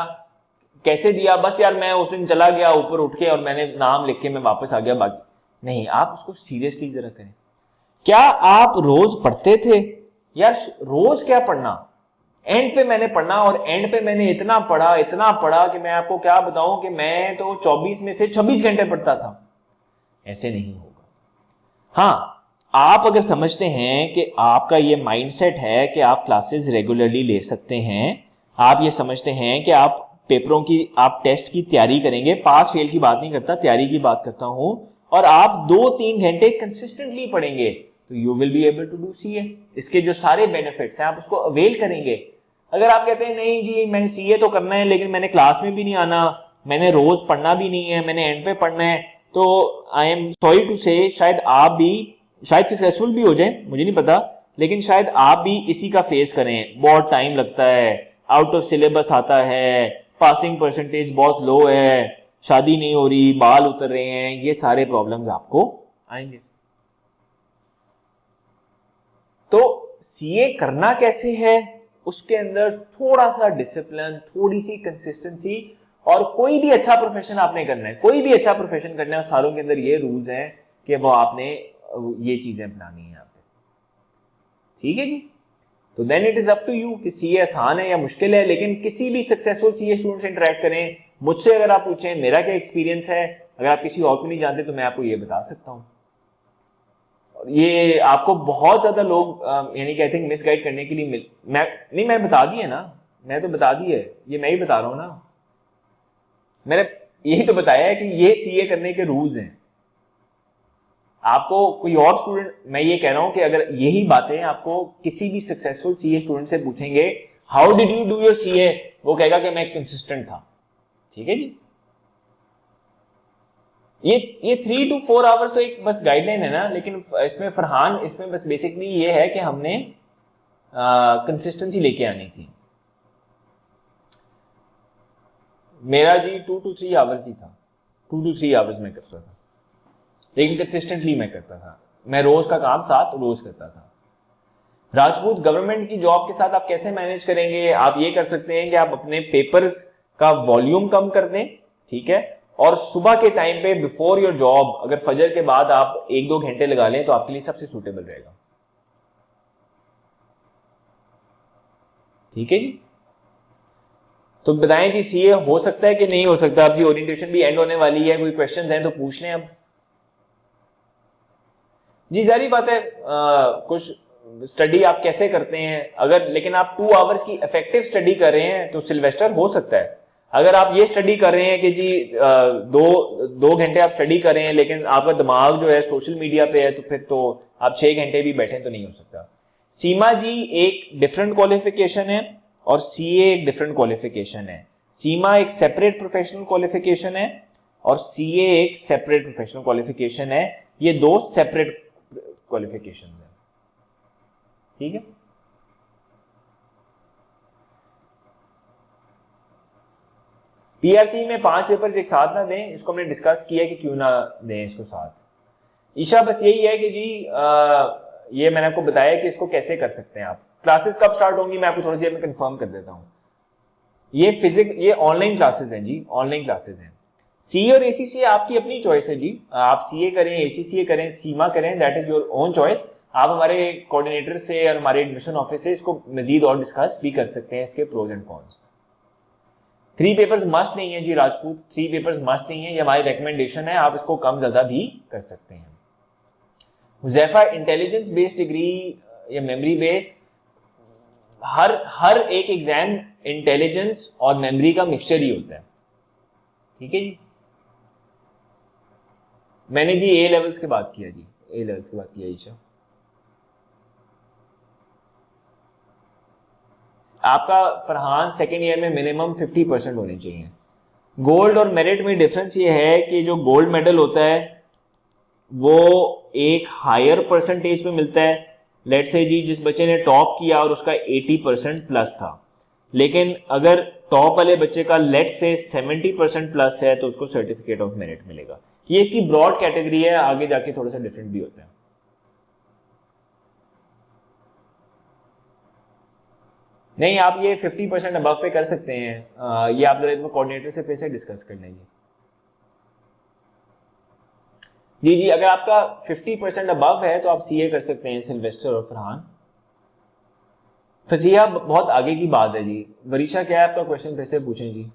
कैसे दिया? बस यार मैं उस दिन चला गया ऊपर उठ के और मैंने नाम लिख के मैं वापस आ गया, बाकी नहीं। आप उसको सीरियसली जरा करें। क्या आप रोज पढ़ते थे? यार रोज क्या पढ़ना, एंड पे मैंने पढ़ना, और एंड पे मैंने इतना पढ़ा कि मैं आपको क्या बताऊं कि मैं तो 24 में से 26 घंटे पढ़ता था। ऐसे नहीं होगा। हाँ, आप अगर समझते हैं कि आपका ये माइंडसेट है कि आप क्लासेस रेगुलरली ले सकते हैं, आप ये समझते हैं कि आप पेपरों की, आप टेस्ट की तैयारी करेंगे, पास फेल की बात नहीं करता, तैयारी की बात करता हूं, और आप 2-3 घंटे कंसिस्टेंटली पढ़ेंगे, तो you will be able to do CA. इसके जो सारे बेनिफिट्स हैं आप उसको अवेल करेंगे। अगर आप कहते हैं नहीं जी मैंने सीए तो करना है लेकिन मैंने क्लास में भी नहीं आना, मैंने रोज पढ़ना भी नहीं है, मैंने एंड पे पढ़ना है, तो आई एम सॉरी टू से शायद आप भी शायद सक्सेसफुल भी हो जाए, मुझे नहीं पता, लेकिन शायद आप भी इसी का फेस करें। बहुत टाइम लगता है, आउट ऑफ सिलेबस आता है, पासिंग परसेंटेज बहुत लो है, शादी नहीं हो रही, बाल उतर रहे हैं, ये सारे प्रॉब्लम्स आपको आएंगे। तो सीए करना कैसे है, उसके अंदर थोड़ा सा डिसिप्लिन, थोड़ी सी कंसिस्टेंसी, और कोई भी अच्छा प्रोफेशन आपने करना है, कोई भी अच्छा प्रोफेशन करना है, सालों के अंदर ये रूल्स हैं कि वो आपने ये चीजें अपनानी है यहाँ पे। ठीक है जी। तो then it is up to you कि सीए आसान है या मुश्किल है, लेकिन किसी भी सक्सेसफुल सीए स्टूडेंट से इंटरेक्ट करें। मुझसे अगर आप पूछें मेरा क्या एक्सपीरियंस है, अगर आप किसी और को नहीं जानते तो मैं आपको ये बता सकता हूँ। ये आपको बहुत ज्यादा लोग यानी कि आई थिंक मिसगाइड करने के लिए मैं बता दिए ना, मैं तो बता दिए, ये मैं ही बता रहा हूँ ना, मैंने यही तो बताया है कि ये सीए करने के रूल्स हैं। आपको कोई और स्टूडेंट, मैं ये कह रहा हूं कि अगर यही बातें आपको किसी भी सक्सेसफुल सीए स्टूडेंट से पूछेंगे, how did you do your CA, वो कहेगा कि मैं कंसिस्टेंट था। ठीक है जी। ये 3 to 4 आवर्स तो एक बस गाइडलाइन है ना, लेकिन इसमें फरहान, इसमें बस बेसिकली ये है कि हमने कंसिस्टेंसी लेके आनी थी। मेरा जी 2 to 3 आवर्स ही था, 2 to 3 आवर्स में करता था, लेकिन कंसिस्टेंटली मैं करता था। मैं रोज का काम 7 रोज करता था। राजपूत, गवर्नमेंट की जॉब के साथ आप कैसे मैनेज करेंगे? आप ये कर सकते हैं कि आप अपने पेपर का वॉल्यूम कम कर दें, ठीक है, और सुबह के टाइम पे बिफोर योर जॉब, अगर फजर के बाद आप 1-2 घंटे लगा लें तो आपके लिए सबसे सूटेबल रहेगा। ठीक है जी। तो बताएं कि सीए हो सकता है कि नहीं हो सकता? आपकी ओरिएंटेशन भी एंड होने वाली है, कोई क्वेश्चंस हैं तो पूछ लें अब। जी जारी बात है, कुछ स्टडी आप कैसे करते हैं, अगर लेकिन आप 2 आवर्स की इफेक्टिव स्टडी कर रहे हैं तो सिल्वेस्टर हो सकता है। अगर आप ये स्टडी कर रहे हैं कि जी 2 घंटे आप स्टडी कर रहे हैं लेकिन आपका दिमाग जो है सोशल मीडिया पे है, तो फिर तो आप 6 घंटे भी बैठे तो नहीं हो सकता। सीमा जी एक डिफरेंट क्वालिफिकेशन है और सीए एक डिफरेंट क्वालिफिकेशन है। सीमा एक सेपरेट प्रोफेशनल क्वालिफिकेशन है और सीए एक सेपरेट प्रोफेशनल क्वालिफिकेशन है। ये 2 सेपरेट क्वालिफिकेशन है। ठीक है। पीआरसी में 5 पेपर एक साथ ना दें, इसको हमने डिस्कस किया कि क्यों ना दें इसको साथ। ईशा बस यही है कि जी ये मैंने आपको बताया कि इसको कैसे कर सकते हैं आप। क्लासेस कब स्टार्ट होंगी मैं आपको थोड़ी देर में कंफर्म कर देता हूं। ये ऑनलाइन क्लासेस हैं जी, ऑनलाइन क्लासेस हैं। सी और एसीसी आपकी अपनी चॉइस है जी, आप सीए करें, एसीसीए करें, सीमा करें, that is your own choice. आप हमारे कोऑर्डिनेटर से और हमारे एडमिशन ऑफिस से इसको मजीद और डिस्कस भी कर सकते हैं, इसके pros and cons. 3 papers must नहीं है जी राजपूत, 3 पेपर्स मस्ट नहीं है, ये हमारी रिकमेंडेशन है, आप इसको कम ज्यादा भी कर सकते हैं। हुज़ैफा इंटेलिजेंस बेस्ड डिग्री या मेमोरी बेस्ड, हर एक एग्जाम इंटेलिजेंस और मेमोरी का मिक्सचर ही होता है। ठीक है जी। मैंने जी ए लेवल्स की बात किया जी, ए लेवल्स की बात किया ईशा। आपका फरहान सेकेंड ईयर में मिनिमम 50% होने चाहिए। गोल्ड और मेरिट में डिफरेंस ये है कि जो गोल्ड मेडल होता है वो एक हायर परसेंटेज पे मिलता है। लेट्स से जी जिस बच्चे ने टॉप किया और उसका 80% प्लस था, लेकिन अगर टॉप वाले बच्चे का लेट से 70% प्लस है तो उसको सर्टिफिकेट ऑफ मेरिट मिलेगा। ये इसकी ब्रॉड कैटेगरी है, आगे जाके थोड़ा सा डिफरेंट भी होता है। नहीं, आप ये 50% अबव पे कर सकते हैं, ये आप जरा कोऑर्डिनेटर से फिर से डिस्कस कर लेंगे। जी जी, अगर आपका 50% अबव है तो आप सीए कर सकते हैं, सिल्वेस्टर और फरहान। फजिया बहुत आगे की बात है जी। वरीशा क्या है आपका क्वेश्चन, फिर से पूछें जी।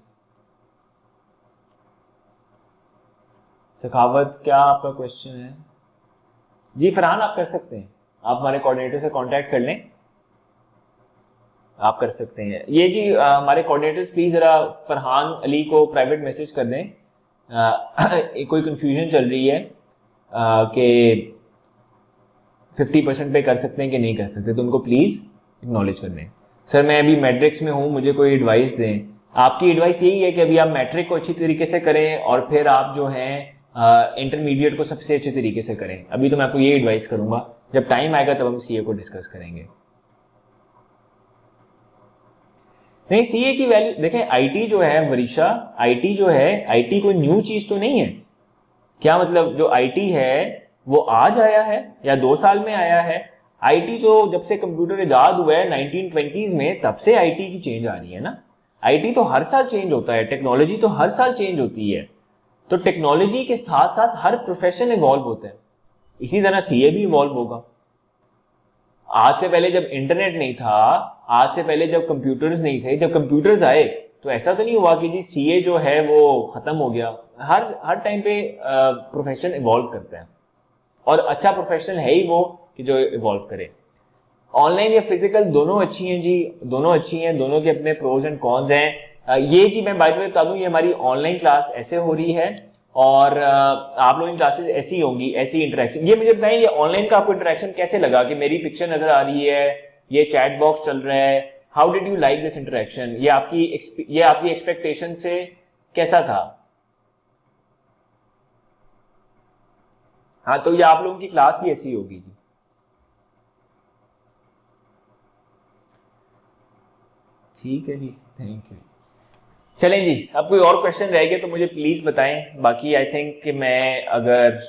सखावत क्या आपका क्वेश्चन है? जी फरहान आप कर सकते हैं, आप हमारे कोऑर्डिनेटर से कांटेक्ट कर लें, आप कर सकते हैं। ये जी हमारे कोऑर्डिनेटर्स प्लीज जरा फरहान अली को प्राइवेट मैसेज कर दें, कोई कंफ्यूजन चल रही है कि 50% पे कर सकते हैं कि नहीं कर सकते, तो उनको प्लीज एक्नॉलेज कर लें। सर मैं अभी मैट्रिक्स में हूं, मुझे कोई एडवाइस दें। आपकी एडवाइस यही है कि अभी आप मैट्रिक को अच्छी तरीके से करें और फिर आप जो है इंटरमीडिएट को सबसे अच्छे तरीके से करें। अभी तो मैं आपको ये एडवाइस करूंगा, जब टाइम आएगा तब हम सीए को डिस्कस करेंगे। नहीं, सीए की वैल्यू देखें, आईटी जो है वरीशा, आईटी जो है, आईटी कोई न्यू चीज तो नहीं है। क्या मतलब, जो आईटी है वो आज आया है या 2 साल में आया है? आईटी तो जब से कंप्यूटर इजाद हुआ है 1920s में, तब से आईटी की चेंज आ रही है ना। आईटी तो हर साल चेंज होता है, टेक्नोलॉजी तो हर साल चेंज होती है, तो टेक्नोलॉजी के साथ साथ हर प्रोफेशन इवॉल्व होता है, इसी तरह सीए भी इवॉल्व होगा। आज से पहले जब इंटरनेट नहीं था, आज से पहले जब कंप्यूटर्स नहीं थे, जब कंप्यूटर्स आए तो ऐसा तो नहीं हुआ कि जी सीए जो है वो खत्म हो गया। हर टाइम पे प्रोफेशन इवॉल्व करता है, और अच्छा प्रोफेशनल है ही वो कि जो इवॉल्व करे। ऑनलाइन या फिजिकल दोनों अच्छी हैं जी, दोनों अच्छी हैं, दोनों के अपने प्रोज एंड कॉन्स हैं। ये जी मैं बाय द वे बता दूं, ये हमारी ऑनलाइन क्लास ऐसे हो रही है, और आप लोगों की क्लासेस ऐसी होंगी, ऐसी इंटरेक्शन। ये मुझे बताएं, ये ऑनलाइन का आपको इंटरेक्शन कैसे लगा कि मेरी पिक्चर नजर आ रही है, ये चैट बॉक्स चल रहा है, how did you like this interaction? ये आपकी एक्सपेक्टेशन से कैसा था? हाँ, तो ये आप लोगों की क्लास भी ऐसी होगी जी। ठीक है जी, थैंक यू। चलें जी, अब कोई और क्वेश्चन रह गए तो मुझे प्लीज बताएं। बाकी आई थिंक कि मैं अगर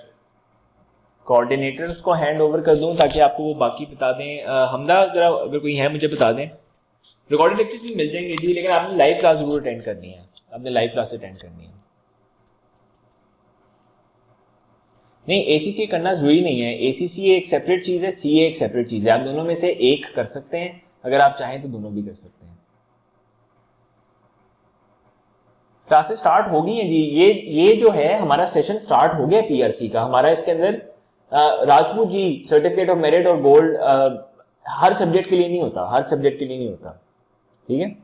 कोऑर्डिनेटर्स को हैंड ओवर कर दूं ताकि आपको वो बाकी बता दें। हमदा जरा अगर कोई है मुझे बता दें। रिकॉर्डेड लेक्चर्स भी मिल जाएंगे जी, लेकिन आपने लाइव क्लास जरूर अटेंड करनी है, आपने लाइव क्लास अटेंड करनी है। नहीं, एसीसी करना जरूरी नहीं है, एसीसी एक सेपरेट चीज है, सीए एक सेपरेट चीज है। आप दोनों में से एक कर सकते हैं, अगर आप चाहें तो दोनों भी कर सकते हैं। क्लासेस स्टार्ट हो गई हैं जी। ये जो है हमारा सेशन स्टार्ट हो गया पीआरसी का। हमारा इसके अंदर Rajput ji certificate of merit और गोल्ड हर सब्जेक्ट के लिए नहीं होता, हर सब्जेक्ट के लिए नहीं होता, ठीक है।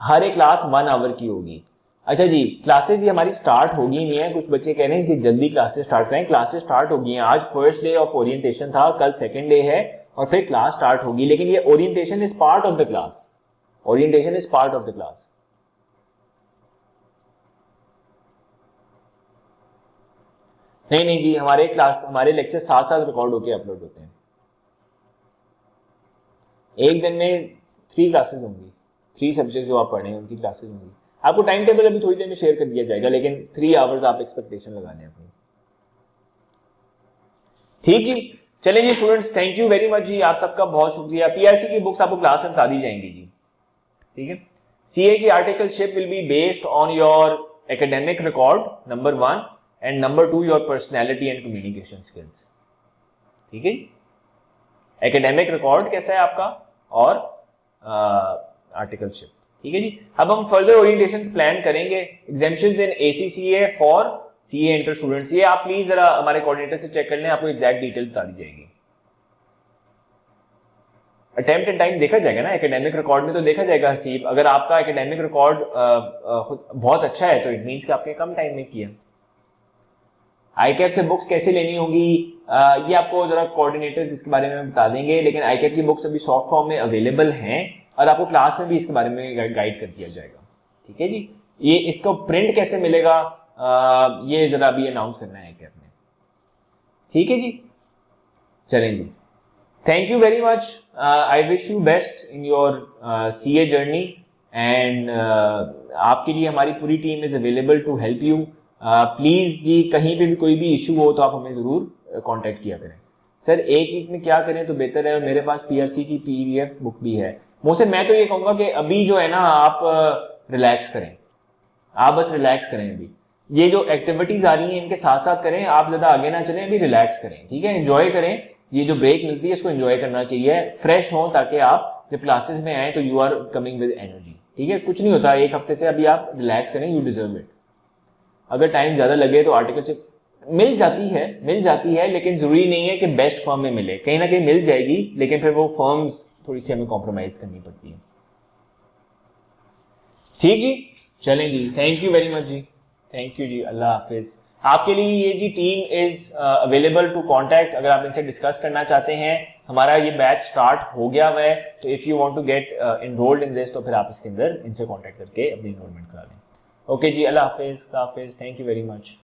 हर एक क्लास 1 आवर की होगी। अच्छा जी, क्लासेस ये हमारी स्टार्ट हो गई नहीं है। कुछ बच्चे कह रहे हैं कि जल्दी क्लासेस स्टार्ट करें। क्लासेस स्टार्ट हो गई हैं। आज फर्स्ट डे ऑफ ओरिएंटेशन था, कल सेकंड डे है, और फिर क्लास स्टार्ट होगी। लेकिन ये orientation is part of the class, orientation is part of the class. नहीं नहीं जी, हमारे लेक्चर साथ साथ रिकॉर्ड होकर अपलोड होते हैं। एक दिन में 3 क्लासेस होंगी, 3 सब्जेक्ट जो आप पढ़ रहे हैं उनकी क्लासेस होंगी। आपको टाइम टेबल अभी थोड़ी देर में शेयर कर दिया जाएगा, लेकिन 3 आवर्स आप एक्सपेक्टेशन लगाने अपनी। ठीक जी, चलिए जी students, thank you very much जी, आप सबका बहुत शुक्रिया। पीआरसी की बुक्स आपको क्लास में बता दी जाएंगी जी, ठीक है। सीए की articleship will be based on your academic record number 1, and number 2 your personality and communication skills, ठीक है। एकेडमिक रिकॉर्ड कैसा है आपका, और आर्टिकलशिप, ठीक है जी। अब हम फर्दर ओरिएंटेशन प्लान करेंगे। Examinations in ACCA for CA inter students, ये आप प्लीज जरा हमारे कोऑर्डिनेटर से चेक कर लें, आपको एग्जैक्ट डिटेल बता दी जाएगी। अटेम्प्ट एंड टाइम देखा जाएगा ना, एकेडमिक रिकॉर्ड में तो देखा जाएगा हसीब। अगर आपका एकेडमिक रिकॉर्ड बहुत अच्छा है तो इट मीन्स कि आपने कम टाइम में किया। आईकैप से बुक्स कैसे लेनी होगी, ये आपको जरा कोऑर्डिनेटर्स इसके बारे में बता देंगे, लेकिन आईकैप की बुक्स अभी सॉफ्ट फॉर्म में अवेलेबल हैं, और आपको क्लास में भी इसके बारे में गाइड कर दिया जाएगा, ठीक है जी। ये इसको प्रिंट कैसे मिलेगा, ये जरा अभी अनाउंस करना है आईकैप में, ठीक है जी। चलेंगे, thank you very much. I wish you best in your CA journey, and आपके लिए हमारी पूरी team is available to help you. Please जी, कहीं पे भी कोई भी इशू हो तो आप हमें जरूर कांटेक्ट किया करें। सर एक वीक में क्या करें तो बेहतर है, और मेरे पास पीआरसी की पीडीएफ बुक भी है। मुझसे मैं तो ये कहूंगा कि अभी जो है ना आप रिलैक्स करें, आप बस रिलैक्स करें। अभी ये जो एक्टिविटीज आ रही हैं इनके साथ साथ करें, आप ज्यादा आगे ना चलें, अभी रिलैक्स करें, ठीक है। एंजॉय करें, ये जो ब्रेक मिलती है इसको एंजॉय करना चाहिए, फ्रेश हो, ताकि आप जब क्लासेस में आए तो you are coming with energy, ठीक है। कुछ नहीं होता, एक हफ्ते से अभी आप रिलैक्स करें, यू डिजर्व इट। अगर टाइम ज्यादा लगे तो आर्टिकलशिप मिल जाती है, लेकिन जरूरी नहीं है कि बेस्ट फर्म में मिले, कहीं ना कहीं मिल जाएगी, लेकिन फिर वो फर्म थोड़ी सी हमें कॉम्प्रोमाइज करनी पड़ती है, ठीक जी। चलें जी, थैंक यू वेरी मच जी, थैंक यू जी, अल्लाह हाफिज। आपके लिए ये जी team is available to contact, अगर आप इनसे डिस्कस करना चाहते हैं। हमारा ये बैच स्टार्ट हो गया हुआ है, तो if you want to get enrolled in this तो फिर आप इसके अंदर इनसे कांटेक्ट करके अपनी इनरोलमेंट करा लें। ओके जी, अल्लाह हाफिज, थैंक यू वेरी मच।